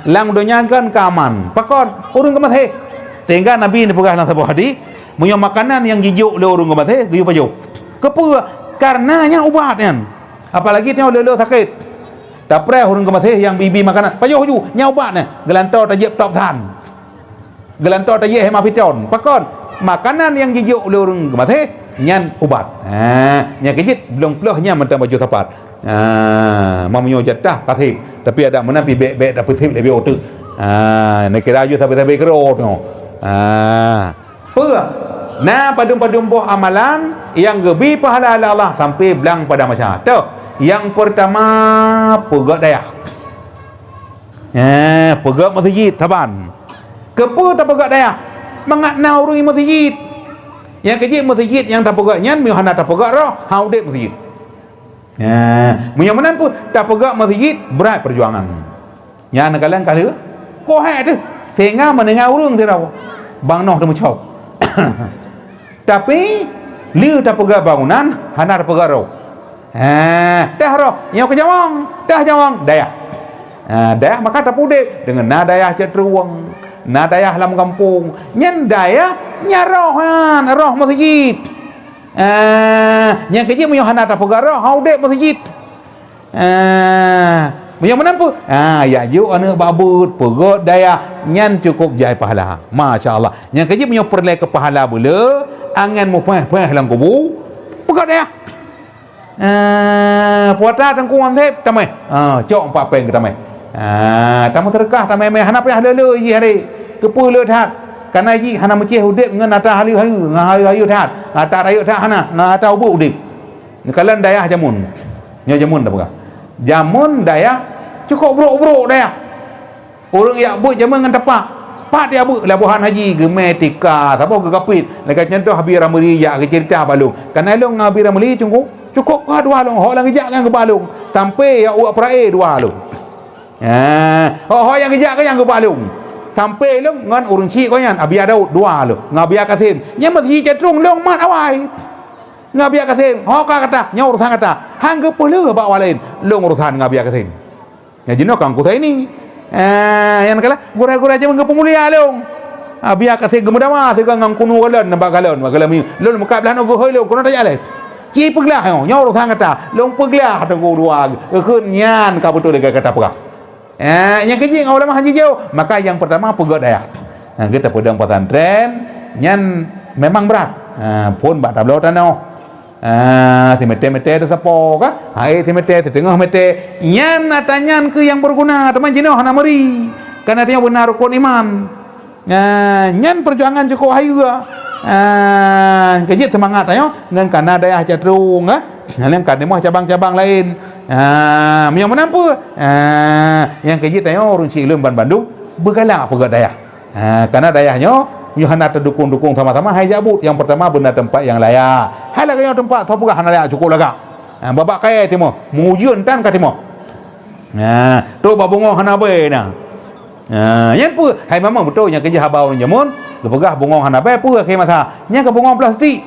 lang dunia kan keaman pakon urang kemathe tinggal Nabi ni pegah dalam sebuah hadis punya makanan yang gijuk le urang kemathe gijuk pajuk kepa karenanya ubat kan apalagi tengok lelo sakit tak pernah urang kemathe yang bibi makanan pajuk ju nyaubat ni gelantau tajib top tan gelantau tajib hema piton pakon makanan yang gijuk le urang kemathe nyan ubat nyan kejit belum pelahnya mentang baju tepat mamunyo jatah kasih tapi ada menapi bek dapat tip lebih otak nak kira aja sampai kerot apa na padum boh amalan yang gebi pahala Allah sampai belang pada macam tu yang pertama pegak daya pegak masjid taban kepa tak pegak daya mengatna orang masjid yang kecil masjid yang tak pegak nyan mihana tak pegak roh haudek masjid menyamanan pun tak pegak masjid berat perjuangan yang kalian kali kohek tu tengah mendengar urung tu bang noh tu macam tapi Liu tak pegang bangunan, hana tak pegang roh. Dah roh, yang ke jawang, dah jawang, daya. Daya maka tak pudek dengan na daya cenderuang, na daya dalam kampung, nyen daya nyarohan, roh masjid. Yang kecil punya hana tak pegang roh, haudek masjid. Yang menampu, ya ju anak babut, pegot daya, nyan cukup jai pahala. Masya-Allah. Yang kecil punya perlai ke pahala bula, angan mu peh lang kubu, pegot daya. Puata tangkuan tep tamai. Cok 4 peng ke tamai. Tamu terkah tamai mai hana payah lele yi hari. Kepu le that. Kana ji hana meceh udip ngan ata halu-halu, ngahayu that. Ata rayu that hana, ngata ubu udip. Nikalan daya jamun. Nya jamun dah pegah. Jamun daya cukup brok-brok daya. Orang yak buat jamun dengan tepak. Pak dia buat labuhan haji gemetika, apa ke kapit. Lekat nyentuh habis ramli yak ke cerita balung. Kana long habis ramli cukup dua long. Hok lang kejak kan ke balung. Sampai ya uak perae dua long. Hok yang kejak kan yang ke balung. Sampai long ngan urang cik ko yan abi ada dua long. Ngabiar kasim. Nya masih cetrung long mat awai. Ngabiar kasim. Hok kata nya urusan kata. Hang ke pelu ba walain. Long urusan ngabiar kasim. Ya jino kang ku ini. Yang kala gura-gura aja mengepung mulia long. Biar kasih gemudama tegang ngang kunu galon nampak galon magalami. Long muka belah no gohoi long kuno tak ale. Ci peglah yo nyaur sang kata long peglah tengku dua keun nyan ka betul dekat kata pegah. Yang kecil ulama haji jauh maka yang pertama pegot daya. Kita pedang pesantren nyan memang berat. Pun bak tablau tanau. Si mete-mete ada sapo ka? Hai si mete setengah mete. Nyan atanyan ke yang berguna teman jino hana meri. Karena dia benar rukun iman. Nyan perjuangan cukup hayu ga. Kejit semangat ayo ngan kana daya cenderung yang kan demo cabang-cabang lain. Yang menampu. Yang kejit ayo urang cik lem Bandung bergalak pegat daya. Karena dayahnya Yohana terdukung-dukung sama-sama hai jabut. Yang pertama benar tempat yang layak. Hai lagi tempat tau pegah hana layak cukup laga. Babak kaya timo, mujun tan ka timo. Tu babungo hana be na. Yang pu hai memang betul yang kerja habau jamun, pegah bungong hana be pu ke masa. Nya ke bungong plastik.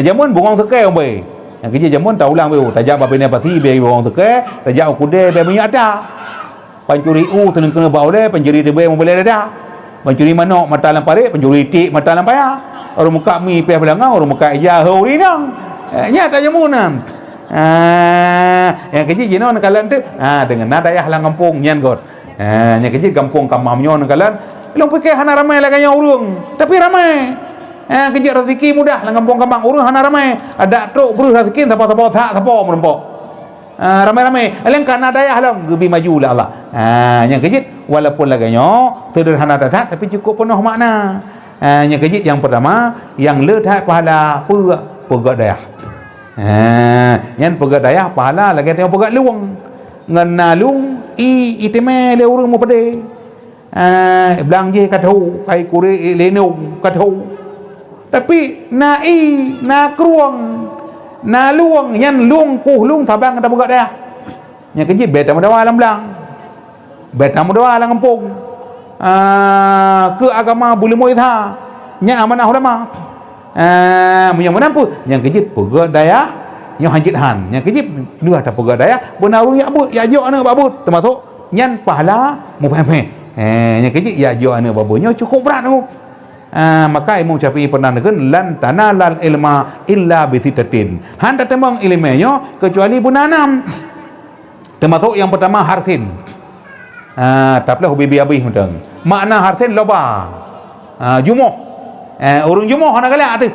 Jamun bungong tekai be. Yang kerja jamun tau ulang be tajak babene pati be bungong tekai, tajak ukude be minyak ada. Pancuri teneng kena bau de, penjeri de be mo boleh ada. Mencuri manok mata lampare, pencuri tik mata lampaya. Orang muka mi peh belangau, orang muka ija hori nang. Nyata jamunan. Yang kecil jino nakalan tu, dengan nada ya halang kampung nyan god. Yang kecil kampung kamamnyo nakalan, long pikir hana ramai laganya urung, tapi ramai. Kecil rezeki mudah lang kampung kamang urung hana ramai. Ada truk beruh rezeki siapa-siapa tak siapa merempok. Ramai-ramai aleng kana daya halam gebi maju lah Allah. Yang kecil walaupun laganya sederhana dadat tapi cukup penuh makna. Yang kecil yang pertama yang letak pahala pegat daya. Yang pegat daya pahala lagi tengok pegat luang. Nganalung iteme le urang mo pade. Belang je katau kai kure lenung katau. Tapi na kruang na luang yan luang kuh luang tabang kata buka dia. Yang kecil beta mudawa alam belang. Beta mudawa alam kampung. Ke agama boleh mo itha. Nya amanah ulama. Yang menampu yang kecil pegat daya yang hanjit han. Yang kecil dua tak pegat daya benaru ya bu ya jo anak babut termasuk nyan pahala mu peh. Yang kecil ya jo anak babunyo cukup berat tu. Maka Imam Syafi'i pernah negen lan tanalal ilma illa bi sitatin. Han tak temang ilmunya kecuali bunanam. Termasuk yang pertama harsin. Taplah hobi habis mentang. Makna harsin loba. Jumuh. Urang jumuh hana galak tu.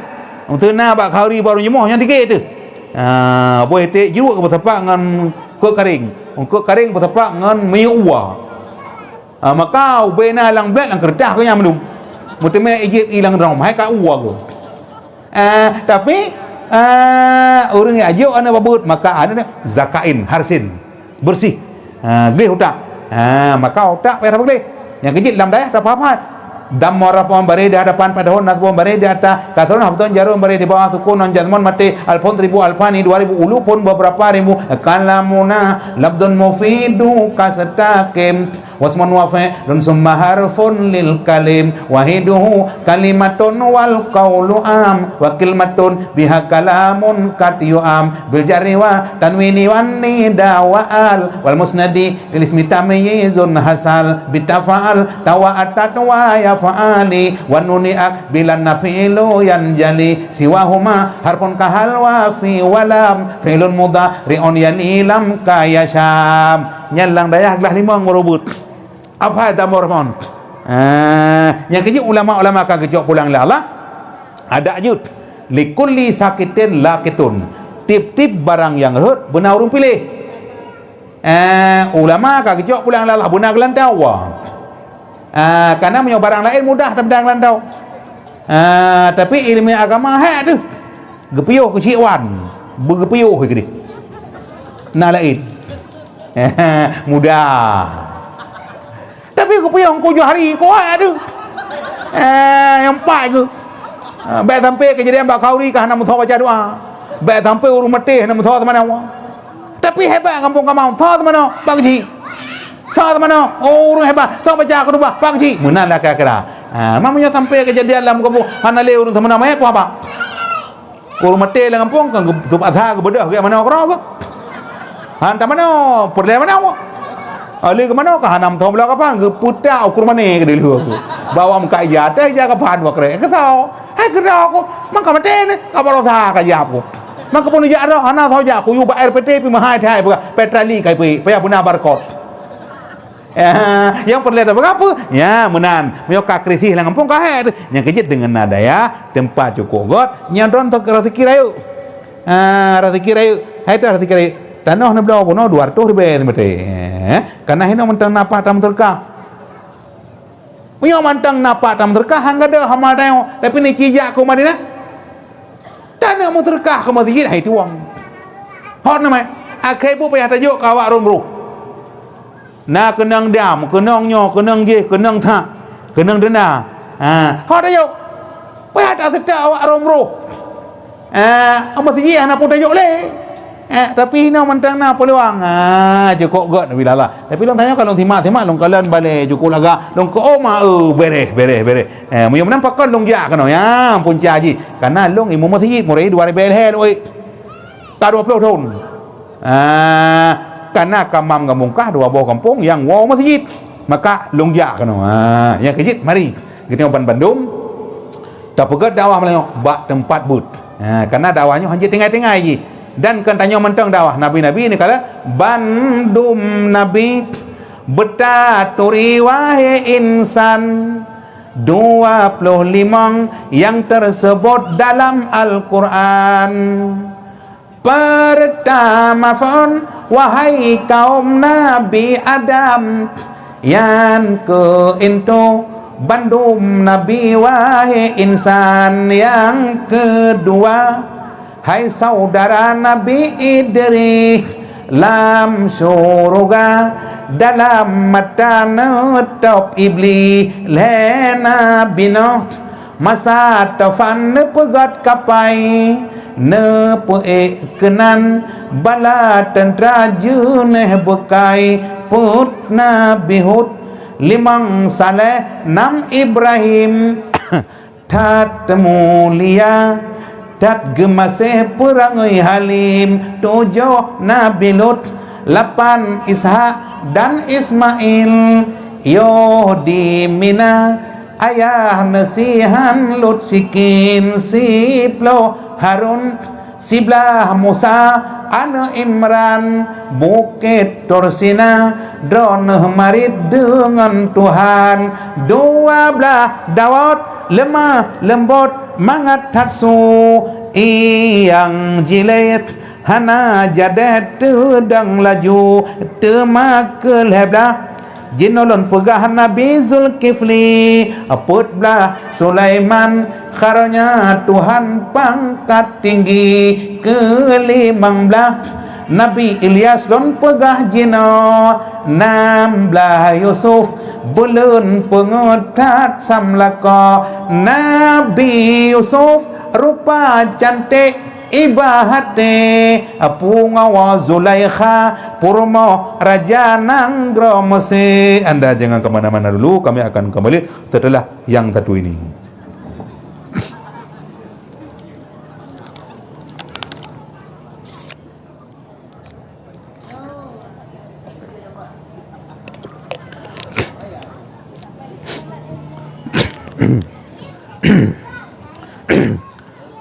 Untuk na bak khauri baru jumuh yang dikit tu. Boleh tek jeruk bertepak dengan kok kering. Kok kering bertepak dengan minyak uwa. Maka ubena lang blat lang kertas ko nya menum. Mutime ijib ilang rom hai ka uwa go. Tapi orang yang ajuk anak babut maka ada zakain harsin bersih. Gih otak. Maka otak payah boleh. Yang kecil dalam daya tak apa-apa. Dammora pun beri di hadapan pada hon pun beri di atas katron habton jarum beri di bawah sukun non jazmon mate alfon ribu alfani 2000 ulu pun beberapa ribu kalamuna labdun mufidu kasatakim wasmun wafa dan summa harfun lil kalim wahiduhu kalimatun wal qawlu am wa kalimatun biha kalamun katiyu am bil jarri wa tanwini wan nida wa al wal musnadi lil ismi tamyizun hasal bitafa'al tawa'atat wa ya fa'ali wa nuni'ak bilan nafilu yanjali siwahuma harfun kahal wa fi walam fi'lun mudhari'un yanilam kayasham nyalang dayah gelah lima ngurubut apa ada mormon yang kejut ulama-ulama akan kejut pulang lah Allah ada ajut likulli sakitin lakitun tip-tip barang yang hurt benar urung pilih ulama akan kejut pulang lah Allah benar gelantau karena punya barang lain mudah tapi dah gelantau tapi ilmu agama hak tu gepiyuh keciwan bergepiyuh ke dia nak lain mudah tapi gepiyuh kau hari kau ada yang empat ke baik sampai kejadian bak kauri kah nak baca doa baik sampai urung mati nak muthah mana tapi hebat kampung kamau thah mana bang ji thah mana urung hebat thah baca ke rumah bang ji menanlah kira-kira mamanya sampai kejadian dalam kampung hanale urung sama nama aku apa urung mati dalam kampung kan subah ke bedah ke mana kau ke hantar mana perle mana ali ke mana ke hanam thau belah kapan ke puta ukur mana ke dulu aku bawa muka ijata ijata kapan wa kre ke tahu ke aku maka mati ni kapal tha ka japu maka pun ijata hana thau ja aku yu ba RPT pi mahai thai petrali kai pi paya buna barkot yang perle dah berapa ya menan meo ka krisi lang kampung ka he yang kejit dengan nada ya tempat cukup got nyadron to rezeki rayu rezeki rayu hai ta rezeki rayu tanah na blau bono 200 ribu mate karena hino mentang napa tam terka punya mantang napa tam terka hangga de hama dayo tapi ni kijak ko madina tanah mu terka ko masjid hai tuang hot na mai akai bu payah tajuk ka awak romro na kenang dam kenang nyo kenang je kenang tha kenang dena hot tajuk payah tak sedap awak romro masjid ana pun tajuk le tapi nak mentang na peluang cukup god nabi lala tapi long tanya kalau timak long kalian balik cukup laga long ko ma beres mu nampak kan long ja kan ya pun caji karena long imam masjid murai 2000 hel oi ta 20 tahun karena kamam kamungkah dua buah kampung yang wow masjid maka long ja kan yang kejit mari kita Bandung tak pegat dakwah melayu bak tempat but karena dakwahnya hanya tengah-tengah je dan kan tanya mentang dakwah nabi-nabi ni kala bandum nabi betaturi wahai insan 25 yang tersebut dalam Al-Quran. Pertama pun wahai kaum Nabi Adam, yang keintu bandum nabi wahai insan, yang kedua hai saudara Nabi Idris, lam surga dalam mata nutup iblis lena bino masa tafan pegat kapai ne kenan bala tentera juneh bekai put Nabi Hud, limang saleh nam Ibrahim tat mulia tat gemaseh perangai halim, 7 Nabi Lut, 8 Ishak dan Ismail. Yo di Mina ayah nasihan Lut sikin, 10 Harun, 11 Musa ana Imran, Bukit Tursina droneh marid dengan Tuhan, 12 Daud, lemah lembut mangat hatsu, yang jilet hana jadet tedang laju temakel heblah jinolon pegah Nabi Zulkifli, putlah Sulaiman karunia Tuhan pangkat tinggi, ke-15 Nabi Ilyas lon pegah jino nam belah Yusuf belun pengotat samlako Nabi Yusuf rupa cantik ibahate pungawa Zulaikha purmo raja Nanggro Mesir. Anda jangan kemana-mana dulu, kami akan kembali setelah yang satu ini.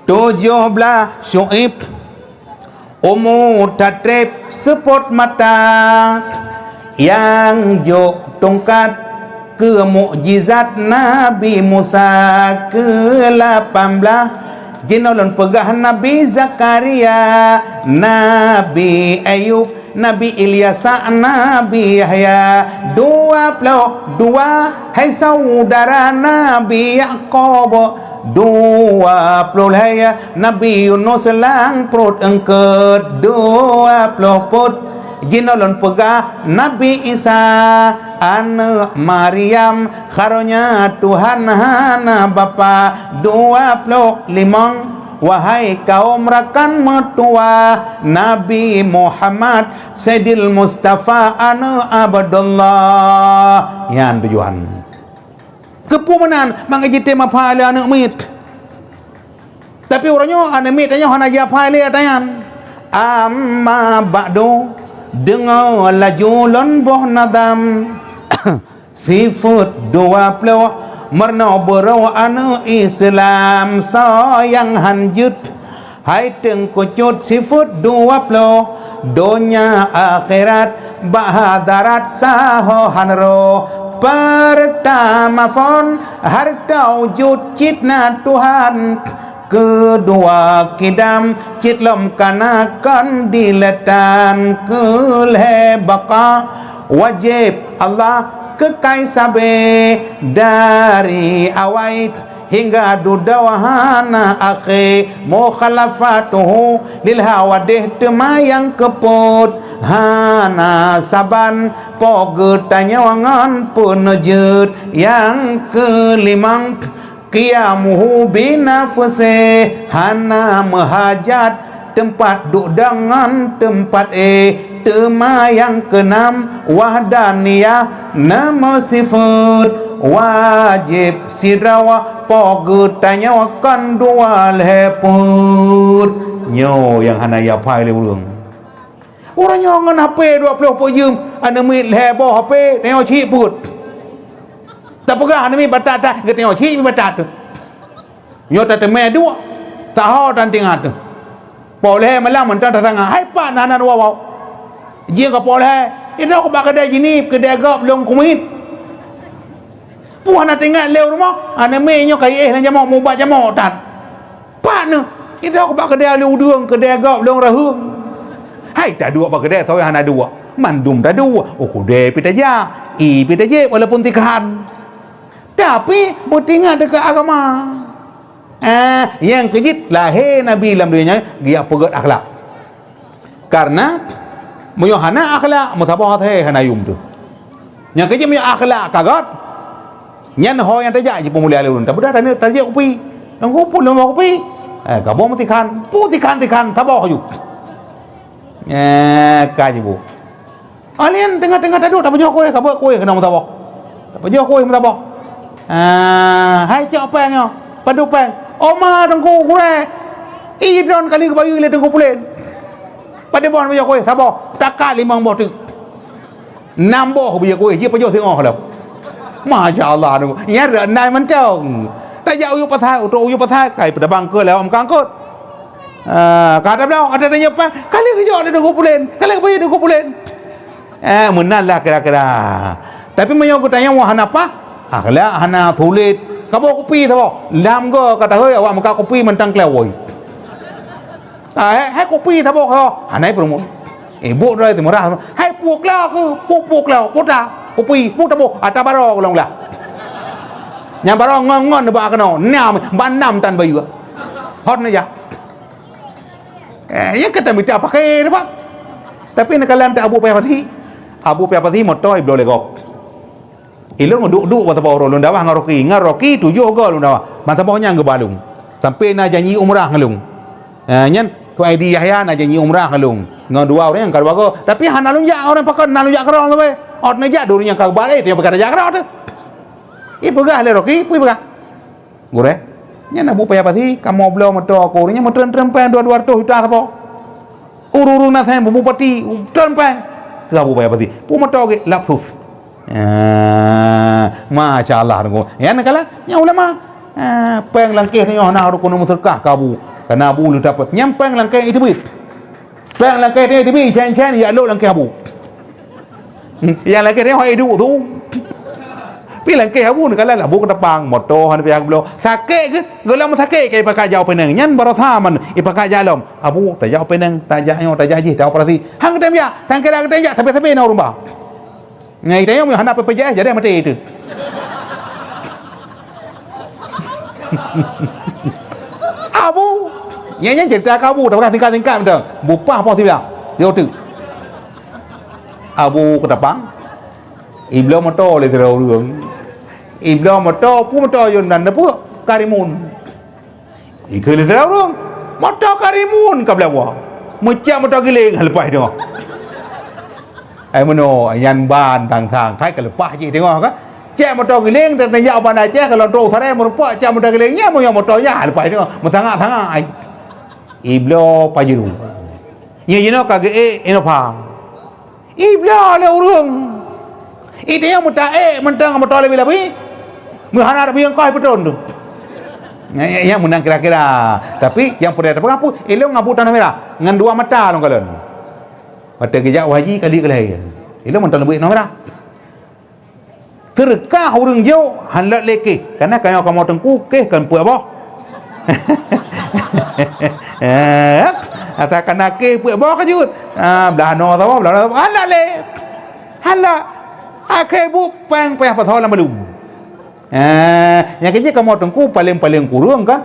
Tujuh belah Syuib umur tatrib sepot mata yang juk tongkat ke mukjizat Nabi Musa ke-18 jinolon pegah Nabi Zakaria Nabi Ayub Nabi Ilyas Nabi Yahya 22 hai saudara Nabi Yaqub 20 haya Nabi Yunus lang perut engket 20 put jinolon pegah Nabi Isa anak Maryam karunya Tuhan hana bapa 25 wahai kaum rakan mertua Nabi Muhammad Sayyidil Mustafa anak Abdullah yang tujuan kepumanan mengaji tema pahala anak mit tapi orangnya anak mit tanya hana ja pahala tayan amma ba'du dengar lajulun boh nadam sifut 20 merna berau anak Islam sayang hanjut hai teng kucut sifut 20 dunia akhirat bahadarat saho hanro pertama fon harta wujud citna Tuhan kedua kidam citlom kanakan diletan kelebaka wajib Allah kekai sabe dari await hingga dudawahana akhi mukhalafatuhu lil hawadih temayang keput hana saban pogetanya wangan penejut yang kelimang qiyamuhu binafse hana mahajat tempat duk dengan tempat temayang keenam wahdaniyah nama sifat wajib sidrawa pogetanya wakan dua leput nyo yang hana ya pai le ulung orang yang ngan HP 20 pojum ana mi lebo HP tengok cik put tak pegah ana mi batat tak ke tengok cik batat tu nyo tak teme dua tak ho dan tingat tu boleh malam mentang tangah hai pa nanan waw jing ka boleh itu aku bak kedai gini kedai gap belum kumit puan nak tinggal leu rumah ana me nyo kai nan jamak mubat jamak tat pa nu itu aku bak kedai leu duang kedai gap belum rahung hai tak dua bak kedai tahu hana dua mandum tak dua oh kedai pita ja pita je walaupun tikahan tapi butingat dekat agama yang kejit lahir Nabi dalam dirinya dia pegat akhlak karena muyuhana akhlak mutabahat hana yum tu yang kejit muyu akhlak kagat nyan ho yang tajak je pemulia lurun tak bedah tanya tajak kopi yang kumpul lemah kopi kabo matikan putikan tabah yuk kaji bu alien tengah-tengah taduk tak pejok kowe kabo kowe kena mutabah tak pejok kowe mutabah hai cok pengnya padu peng Oma tengku kure idon kali ke bayu le tengku pulen pada bon bayo kowe sabo takak 5 boh tu 6 boh bayo kowe je pajo tengok dah masyaallah tu ya nai mentong tak jauh pasal untuk uyu pasal kai pada bangke lah om kangkut kata dah ada tanya apa kali ke jo tengku pulen kali ke bayu tengku pulen menanlah kira-kira tapi menyo tanya wahana apa akhlak hana tulit kabo kopi tabo lam go kata hoi awak muka kopi mentang klewoi hai kopi tabo ho anai promo bu doi tu murah hai puk la ke puk la puta kopi puk tabo ata baro long la nyam baro ngon ba kano nam ban nam tan bayu hot na ya ya kata mita pakai depa Tapi nak kalam tak Abu Payapati motor iblo legok. Ilung duk wata bawro lun dawah ngaroki tujuh go lun dawah. Mantap nya ngebalung. Sampai na janji umrah ngalung. Nyen tu ID Yahya na janji umrah ngalung. Ngan dua orang yang kadua go. Tapi han nalung ya orang pakai nalung ya kerong le. Ot na ja durunya ka balik dia pakai ja kerong tu. Pegah le roki, pegah. Gore. Nyen Abu Payapati kamu belo motor ko nya motor trempen 200 juta apa. Uru na tham bupati trempen. Abu Payapati. Pu motor ke lapsus. Masya Allah ko. Yan kala nya ulama peng langkeh ni ana ru kono muterkah kabu. Karena Abu lu dapat nyampang langkeh itu bit. Peng langkeh dia dibi chen ya lo langkeh Abu. Yang langkeh dia hoi du tu. Pi langkeh Abu ni kala Abu ketepang motor han piang belo. Sakek ke gelam sakek ke pakai jauh peneng. Nyan barasa man ipakai jalom. Abu tak jauh peneng, tak jauh tak jaji, tak operasi. Hang ketem ya, hang kira ketem ya sampai na rumah. Ngai tayong mo hanap PPJS jadi mati itu. Abu, yang cerita kamu, tak tingkat betul. Bupah apa tiba? Dia tu. Abu ketapang. Iblo motor le terus. Iblo motor, pu motor yon dan pu karimun. Ikut le terus. Motor karimun kablawa. Macam motor giling lepas dia. Mano yan ban tang thái ka lepas je tengok ka cek motor giling dan ya ban aja kalau tu sare merupa cek motor gilingnya mo yang motornya lepas tengok mentangak ai iblo pajiru ye kage ino pa iblo le urung ite yang muta mentang motor lebih muhana ada yang kau betul tu yang menang kira-kira tapi yang pada apa elo ngabu tanah merah ngan dua mata long kalen mata gejak waji kali kelai ilo mentan lebih nomor terkah urang jauh hanlat leke karena kayo kamu tengku ke kan puak boh atau kena ke puak boh kajut belah no tahu belah hanlat le hanlat akhir bu pang apa tahu lah belum yang kerja kamu tengku paling kurang kan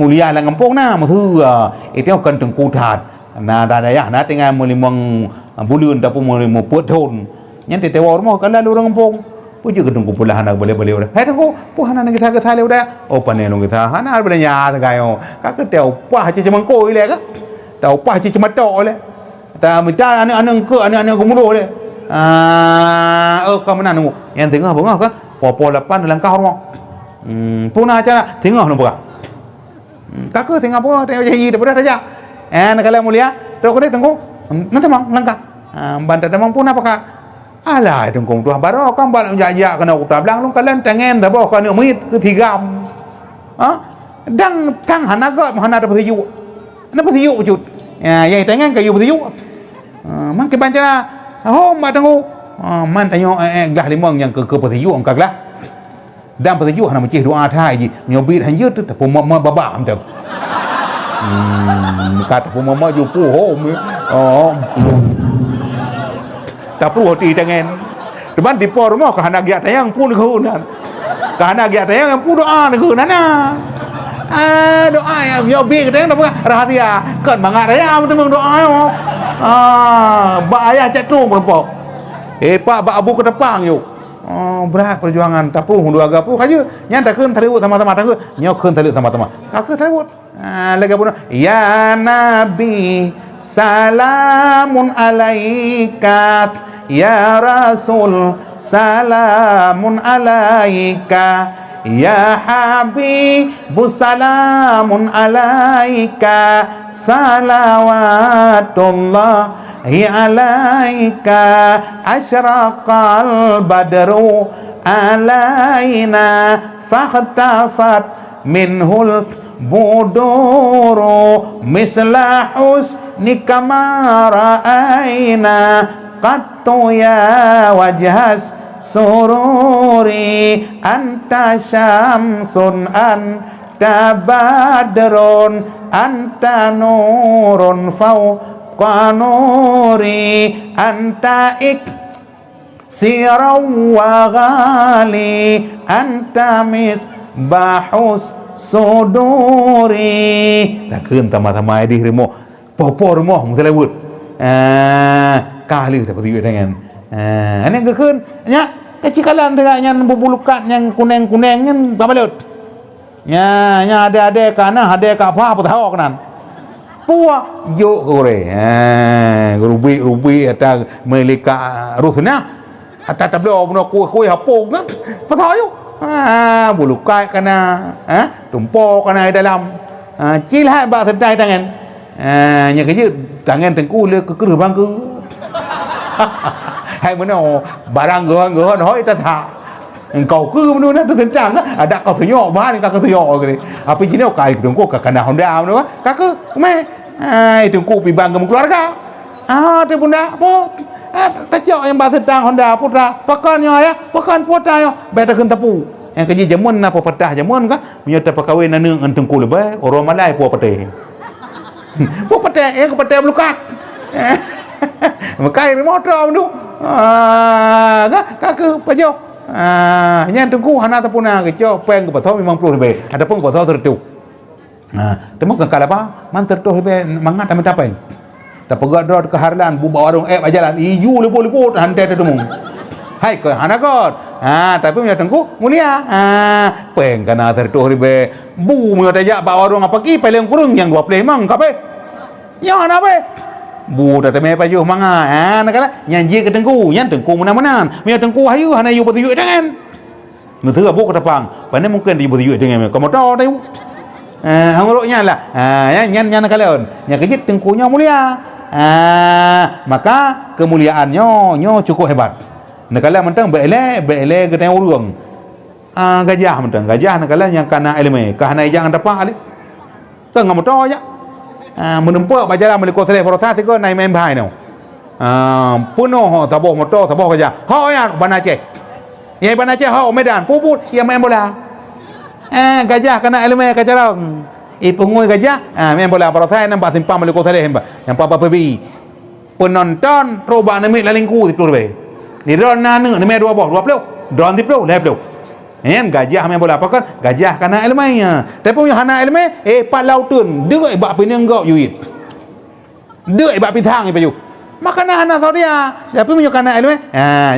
mulia lah ngampung na mutu itu kan tengku tat na daya na tinggal mulimang buliun tapi mulimu puthon nyen tetewa mo kala lurang ngampung puju gedung kupulah anak boleh udah hai tengku puhana kita le udah oh panelong kita hana bernya tagayo ka keteu pah ci mangko ile ka tau pah ci matok le ta minta anak gumulo le kamu nanu yang tengah bunga kan popo lapan dalam kau mo puna aja tengah no buka kakak tengah apa tengah jadi daripada saja nakala mulia terus kau tengok nanti mang langkah bantai demang pun apa kak alah tengok tuah baru kan baru jajak kena utar belang lu kalian tengen dah bawa kau ni umit ketigam dang tang hanaga hana ada petiyu ada petiyu wujud yang tengen kayu petiyu mang kebancara mak tengok man tanya glah limang yang ke petiyu angkat lah dan petiyu hana mencih doa thai ji nyobit hanya tu tapi mau babak macam kata pemama jupu tak perlu hati tangan depan di por rumah kahana giat yang pun kehunan kahana giat yang pun doa kehunan doa yang nyobi kita yang rahasia kan mangat saya betul doa bahaya jatuh berapa pak abu ke depan yuk berat perjuangan tapi hundu agapu kaje nyata keun teribut sama-sama tak nyok keun teribut sama-sama kakek teribut lagi pun ya nabi salamun alaika ya rasul salamun alaika ya habibu salamun alaika salawatullahi alaika asyraqal badru alaina fakhtafat minhul buduru misla husnika ma ra'aina qattu ya wajhas sururi anta syamsun anta badrun anta nurun fawqa nuri anta iksiraw wa ghali anta misbahus sodori tak keun tama-tama di remo popor mo mung selewut Kali dapat duit dengan ini kekeun nya kecikalan tegaknya bubulukan yang kuning-kuning kan babalut nya ada kana ada ka apa tahu kanan puak jo gore rubi ada melika rusna ata tablo no kuih hapong kan patayo bulukai kana tumpo kana dalam cilha ba sedai tangan nya kerja tangan tengku le ke bang ke hai mana barang gua hoi ta tha engkau ke mana tu kencang ada kau senyok bah ni kau senyok ke apa jenis kai tengku ka kana Honda mana kakak me tengku pi bang ke keluarga tu bunda apa tajak yang bahasa tang Honda putra pakannya ya pakan putra ya beta keun tapu yang kerja jamun apa pedah jamun kan menyata perkahwin neung tengku lebih orang Malay puak peteh puak peteh ke peteh melukat makai motor tu kakak pajok nyan tengku hana tapuna ke cok peng ke patho 50 ribu ada pun patho tertu temu ke kala apa man tertu ribu mangat ta mentapeng ta pegat dot ke harlan bu warung ajalan iu lepo-lepo hantai temu hai ke hana god tapi punya tengku mulia peng kana tertu ribu bu mu ta ja ba warung apa ki peleng kurung yang 20 mang kape yang hana be bu dah me paju manga nakala nyanji ke tengku menan-menan me tengku hayu hana yu batu dengan menteu bu ke tapang pane mungkin di batu dengan ko motor tu hangoloknya lah nyan nakalaon nya kejit tengkunya mulia maka kemuliaannya cukup hebat nakala mentang bele ke teng urang gajah mentang gajah nakala yang kana elme kahana jangan tapang ali tengah motor aja menempuk bajalan meliko tele porota tigo nai main bahai no puno taboh motor taboh gajah ho ya banace ye banace ho medan puput ya main bola gajah kena elme kacarong ipungui gajah main bola porota nampak simpang meliko tele hemba yang papa pebi penonton roba nami lalingku di plur be di ron nanu nami 20 don di plur leblo gajah main bola apa kan gajah kana ilmanya tapi punya hana ilmu pat lautun deuk bak pinang gau yuit deuk bak pitang ipa yu makana hana dia tapi punya kana ilmu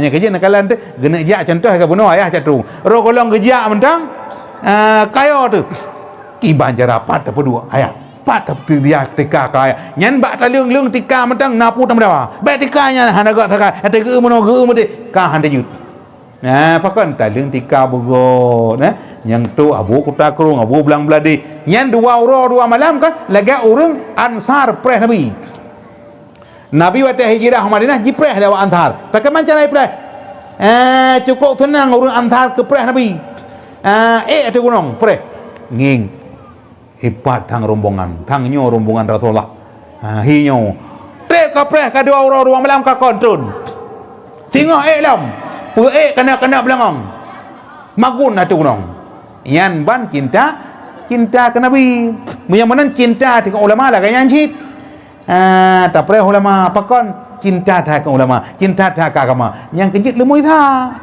nya kerja nakalan tu gena jak contoh ke bunuh ayah catu ro kolong gejak mentang kayo tu iban jarapat apa dua ayah pat dia tika kaya nyan bak talung tika mentang napu tamdawa bak tikanya hana gak taka ate ge mono ge mede ka hande yut pakan talung tika bogo yang tu abu kuta kurung abu belang beladi yang dua malam kan laga urang ansar preh nabi waktu hijrah Madinah jipreh dawa ansar pakai macam mana preh cukup tenang urang ansar ke preh nabi ada gunung preh nging hebat tang rombongan tangnyo rombongan Rasulullah hinyo trek ka preh ka dua malam ka kontrol tengok lam kena belakang magun atu gunung yan ban cinta ke nabi yang mana cinta dengan ulama lah kan cit tak pernah ulama pakon cinta ke ulama cinta ke agama yang kejit lemui tha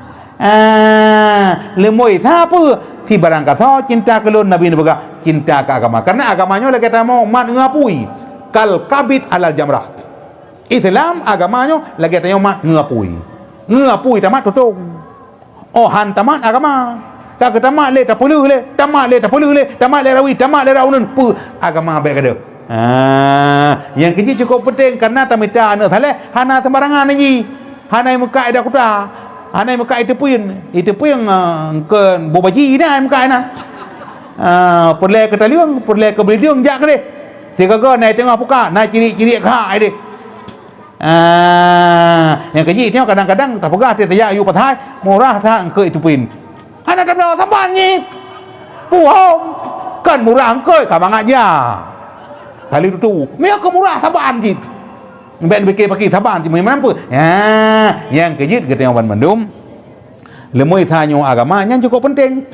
apa ti barang kata cinta ke lun nabi baga cinta ke agama karena agamanya lagi kita mau mat ngapui kal kabit alal jamrah Islam agamanya lagi kita mau mat ngapui tamat tutung han tamat agama tak tamat le tak perlu le tamat le rawi tamat le raunun pu agama baik ada yang kecil cukup penting karena tamita anak thale hana sembarangan ni hana muka ada kuta hana muka itu pun ke bobaji dah muka na perle ke taliung perle ke beliung jak ke tiga go naik tengah puka naik ciri-ciri kha ai deh yang kecil tengok kadang-kadang tak pegah dia ayu patai murah tak ke itu pin anak dah sampan ni puhong kan murah ke ka bang aja kali itu mia ke murah sampan jit ben beke pakai sampan ji mampu yang kecil ke tengok bandum lemui thanyo agama yang cukup penting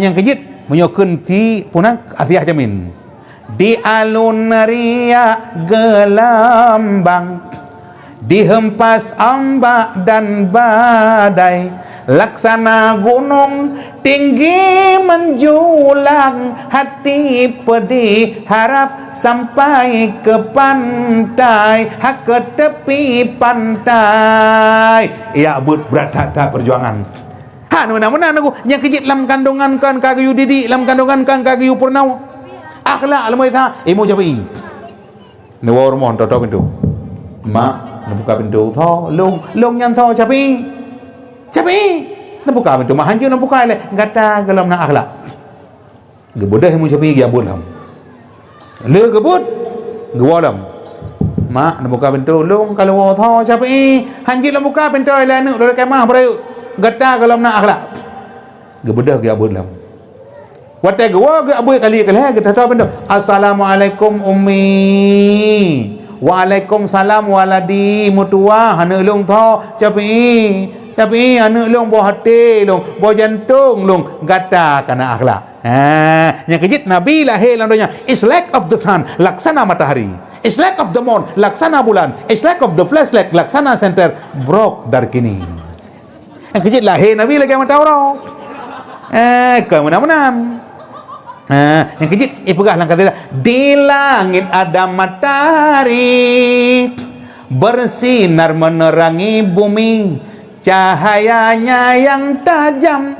yang kecil menyokun ti punang asiah jamin di alun ria gelambang dihempas ombak dan badai laksana gunung tinggi menjulang, hati pedih harap sampai ke pantai, hak ke tepi pantai. Ya berat tak perjuangan. Mana-mana aku yang kejit lam kandungan kan kagayu didik, lam kandungan kan kagayu purnau. Akhlak lemai tha imu jabi. Nawa rumah toto pintu. Mak nak buka pintu tho, long nyam tho jabi. Nak buka pintu, mak hanju nak buka le. Gata galam nak akhlak. Gebudah imu jabi ya bulam. Le gebut gewalam. Mak nak buka pintu, long kalau tho jabi. Hanju nak buka pintu le nak ro kemah berayu. Gata galam nak akhlak. Gebudah ya bulam. Watai gua ke abu kali kita tahu benda. Assalamualaikum ummi. Waalaikumsalam waladi mutua. Hana long tho capi hana long bo hati long bo jantung long gata kana akhlak. Yang kejit Nabi lahir landonya. It's lack of the sun, laksana matahari. It's lack of the moon, laksana bulan. It's lack of the flashlight, laksana center broke darkini. Yang kejit lahir Nabi lagi mata orang. Kemenang-menang. Yang kejit ipegah langkah dia. Di langit ada matahari bersinar menerangi bumi, cahayanya yang tajam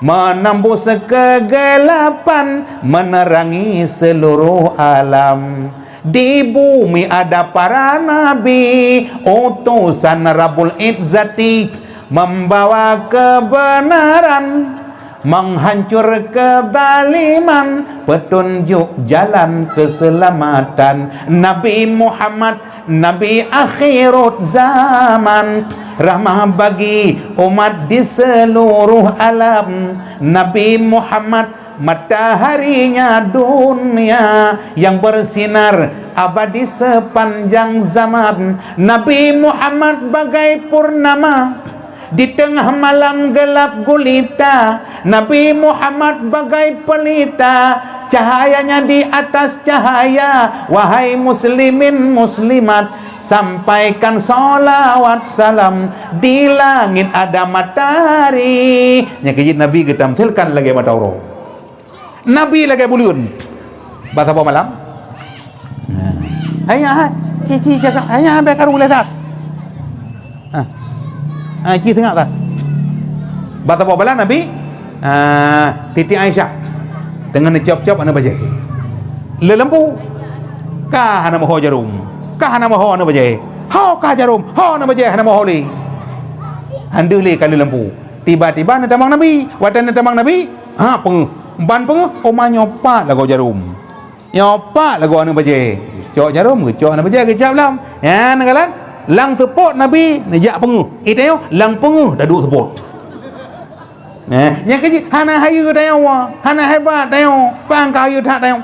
menembus kegelapan, menerangi seluruh alam. Di bumi ada para nabi, utusan Rabbul Izzati, membawa kebenaran, menghancur kezaliman, petunjuk jalan keselamatan. Nabi Muhammad, Nabi akhirat zaman, rahmah bagi umat di seluruh alam. Nabi Muhammad, mataharinya dunia yang bersinar abadi sepanjang zaman. Nabi Muhammad bagai purnama di tengah malam gelap gulita. Nabi Muhammad bagai pelita, cahayanya di atas cahaya. Wahai muslimin muslimat, sampaikan salawat salam. Di langit ada matahari. Yang kejit Nabi kita tampilkan lagi mata orang. Nabi lagi buliun. Bata apa malam? Ayah, cici cakap, ayah ambil karung boleh tak? Cik tengok tak? Bata apa bala Nabi? Titi Aisyah dengan cop-cop anak bajai. Le lampu. Kah anak maho jarum. Kah anak maho anak bajai. Hau kah jarum. Hau anak bajai anak maho li. Handuli kali lampu. Tiba-tiba nak tamang Nabi. Watan nak tamang Nabi. Ban pengu. Oma nyopat lagu jarum. Nyopat lagu anak bajai. Cok jarum ke cok anak bajai ke cok lam. Ya nagalan. Lang tepuk Nabi nejak penguh. Itayo lang penguh dah duk tepuk. Yang kecil hana hayu tayo, hana hebat tayo, pang kayu tak tayo.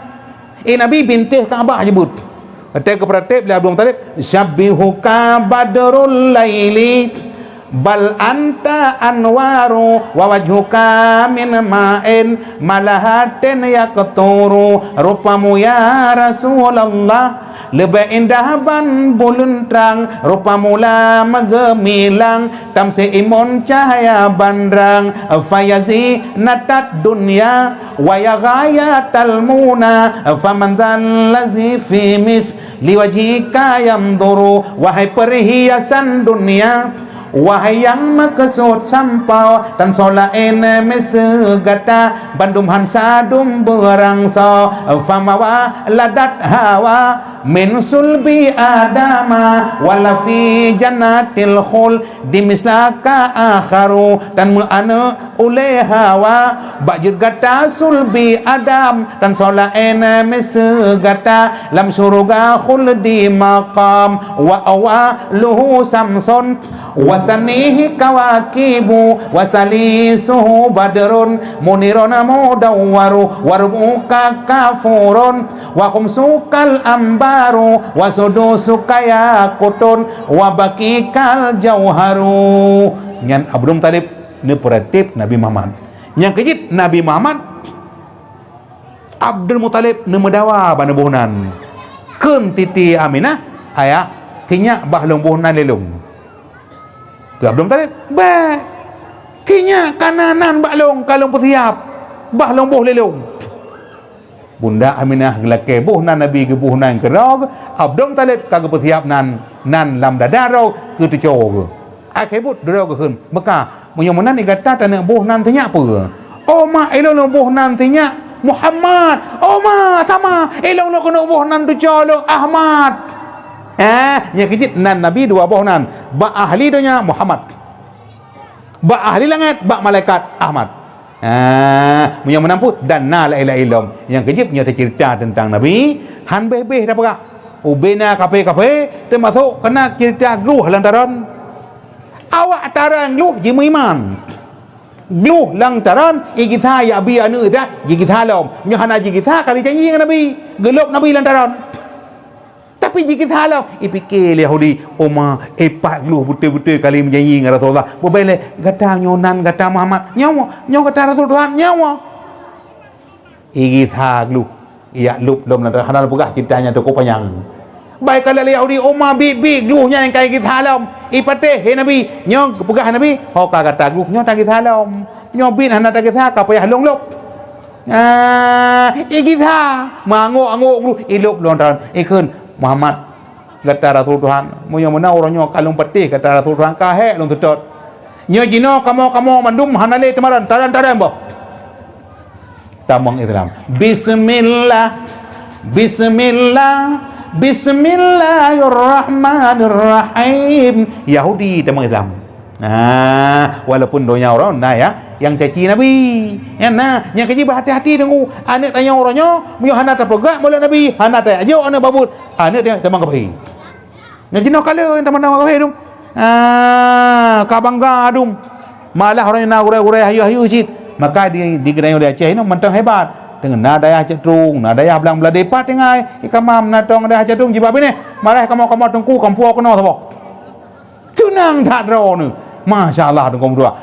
Nabi bintih Kaabah sebut. Kata kepada Tib Abdul Muttalib, "Syabbihuka badrul laili bal anta anwaru wa wajhuka min ma'in malahatin yaqturu." Rupamu ya Rasulullah lebih indah ban bulan terang, rupamu la megemilang, tamsi imun cahaya bandrang, fayazi natat dunya wa yaghayatal muna, faman zallazi fi mis liwajhika yamduru. Wahai perhiasan dunia, wahai yang makesud sampau dan solain mesegata bandum hansadum berangsa, famawa ladat hawa min sulbi adama wala fi jannatil khul dimislaka akharu. Dan mu'ana oleh hawa bajir gata sulbi adam dan solain mesegata lam suruga khul di maqam wa awaluhu samson wasanihi kawakibu wasalisuhu badrun munirona mudawwaru warbuka kafurun wa khumsukal ambaru wasudusuka yakutun wabakikal jauharu. Nyan Abdul Muttalib ni peratip Nabi Muhammad. Yang kejit Nabi Muhammad Abdul Muttalib ni medawa bana buhunan keun titi Aminah ayah tinyak bahlung buhunan lelung ke Abdul Muttalib Kinya kananan baklong kalong petiap bah long boh lelong. Bunda Aminah gelake boh nan Nabi ke boh nan kerog Abdong Talib kagak petiap nan lam dadaro ke tu cowo. Akebut dero ke hun. Maka menyomanan igata tanah boh nan tanya apa? Oh ma elong boh nan tanya Muhammad. Oh ma sama elong lo kena boh nan tu cowo Ahmad. Yang kecil nan Nabi dua boh nan. Ba ahli dunia Muhammad. Ba ahli langit, ba malaikat Ahmad. Yang menamput dan la ilaha illallah. Yang kecil punya cerita tentang Nabi. Han bebeh dah perak. Ubena kape-kape termasuk kena cerita geluh lantaran awak tarang geluh je iman. Geluh lantaran igitha ya abi anu dah igitha lom. Nyo hana igitha kali janji dengan Nabi. Gelok Nabi lantaran. Tapi jika halau ipikir Yahudi oma epak lu betul-betul kali menjanji dengan Rasulullah berbalik kata nyonan kata Muhammad nyawa kata Rasul Tuhan nyawa igitha lu iya lu dom lantaran hanal pegah ceritanya tu panjang baik kalau Yahudi oma big lu nya yang kayak igitha halam ipate he Nabi nyo pegah Nabi ho kata lu nyo tak igitha halam nyo bin hana tak igitha ka payah longlok igitha mangok lu ilok lantaran ikun Muhammad kata Rasul Tuhan mu yang mana orangnya kalung peti kata Rasul Tuhan kahe long sedot nyo jino kamu mandum hanale temaran taran boh tamang Islam Bismillahirrahmanirrahim Yahudi tamang Islam walaupun donya orang ya yang caci Nabi yang kaji berhati-hati dengan anak tanya orangnya mu hana terpegak mula Nabi hana tanya ajo anak babut anak dia tamang kapai yang jino kala tamang kapai dum ka bangga dum malah orang nak gurai hayu sit maka di gerai dia Aceh ini mentang hebat dengan nadaya cetrung nadaya belang belah depat tengai ikamam natong dah cetrung jibab ini malah kamu tengku kampu kena sabok tunang dak ro ni masya-Allah tu kamu dua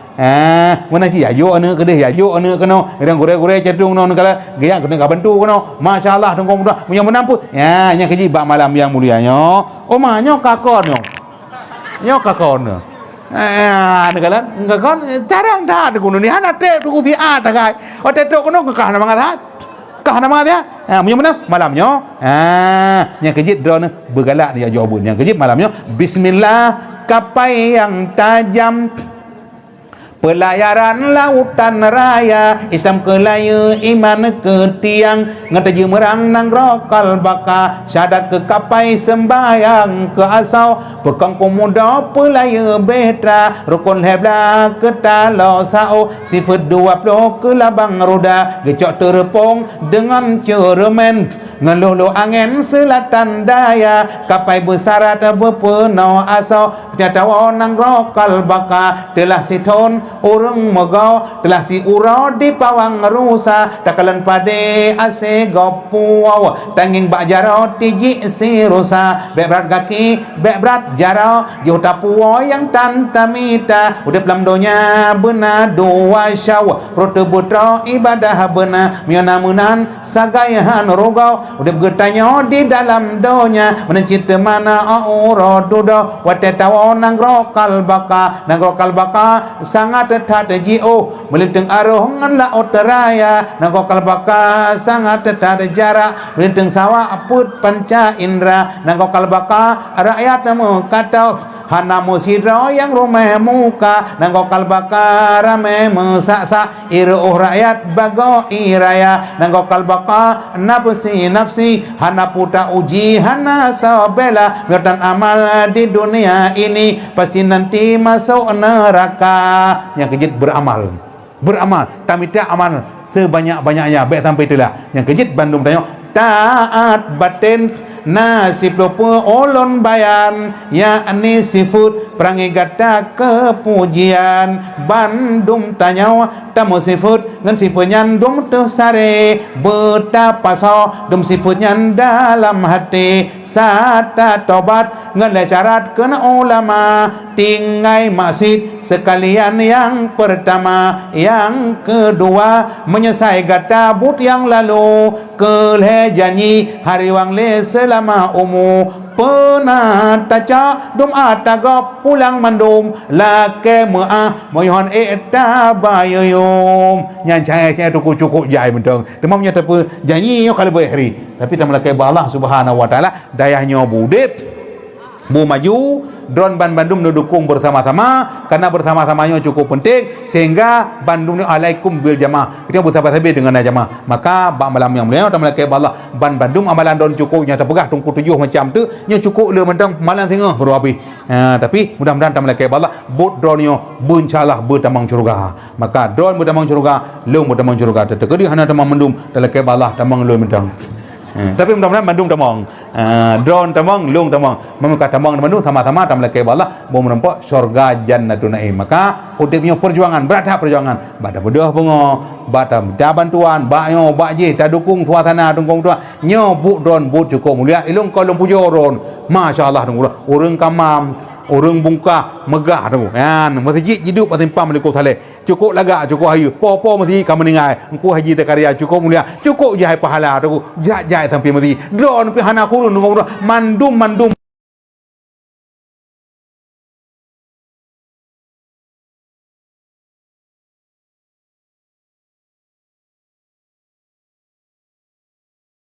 mana ci ayo ane kedeh ayo ane kena yang gore-gore cetrung non kala geyak kena bantu kena masya-Allah tu kamu dua punya menamput nya keji bak malam yang mulianya omahnya kakon nyo kakon negala ngakon tarang dah tu ni hana te tu fi tagai ote tu kono ka hana mangat kahana mangat ya punya mana malamnya nya keji drone bergalak dia jawabun yang keji malamnya bismillah kapai yang tajam pelayaran lautan raya Islam ke laya iman ke tiang ngataji merang nang rokal baka syahadat ke kapai sembayang ke asau pekang komoda pelaya betra rukun hebla ke talo sao sifat 20 ke labang roda gecok terpong dengan ceremen ngeluh angin selatan daya kapai besarat berpenuh asau jatawa nang rokal baka telah siton orang megau telah si urau di pawang rusa takalan pade ase gopuaw tanging bak jarau tiji si rusa bek berat kaki bek berat jarau juta puo yang tantamita udah pelam donya benar dua syaw prote putra ibadah benar mianamunan sagayahan rogau udah bertanya di dalam donya menencita mana aura duda watetawa nang rokal baka sangat tetap jio melintang aruh ngan laut raya nangkokal baka sangat tetap jarak melintang sawah put panca indra nangkokal baka rakyat namu kata hana musidro yang rumah muka nangkokal baka rame mesaksa iruh rakyat bago iraya nangkokal baka nafsi hana puta uji hana sabela berdan amal di dunia ini pasti nanti masuk neraka yang kejit beramal tamita amal sebanyak-banyaknya baik sampai itulah yang kejit bandung tanya taat batin nasib lupa olon bayan ya ani sifut perangi gata kepujian bandung tanya tamu sifut ngan sifutnya dum tersare betapa so dum sifutnya dalam hati sata tobat ngan syarat kena ulama tinggai maksud sekalian yang pertama yang kedua menyesai gata but yang lalu keleh janji hari wang le selama umu pernah taca dum atagap pulang mandum lake maah moyhon eta bayayum nyan cai tu cukup jai bentang demamnya tepe janji yo kalau hari tapi tamalake Allah Subhanahu wa taala dayahnya budit bu maju drone Bandung dukung bersama-sama karena bersama-samanya cukup penting sehingga Bandung ni alaikum bil jamaah kita bersahabat-sahabat dengan jamaah maka bak malam yang mulia tamalake Allah Bandung amalan drone cukupnya terpegah tungku 7 macam tu nya cukup le mentang malam tengah baru habis tapi mudah-mudahan tamalake Allah bot drone nya bencalah bertamang syurga maka drone bertamang syurga leung bertamang syurga terkedi hana tamang mendum tamalake Allah tamang le mentang tapi mudah-mudahan Bandung tamang drone tamang long tamang memang tamang Bandung sama-sama tamalake Allah mau menempat syurga jannatul naim maka udipnya perjuangan berat perjuangan bada bedah bunga bada bantuan bakyo bakje ta dukung suasana dukung tua nyo bu drone bu cukup mulia ilung kolong pujo drone masyaallah orang kamam orang bungkah megah tu kan masjid hidup patimpam meliku saleh cukup lagak cukup hayu po mesti kamu ningai engku haji tekarya cukup mulia cukup jai pahala tu jai sampai mesti drone pi hana kurun mandum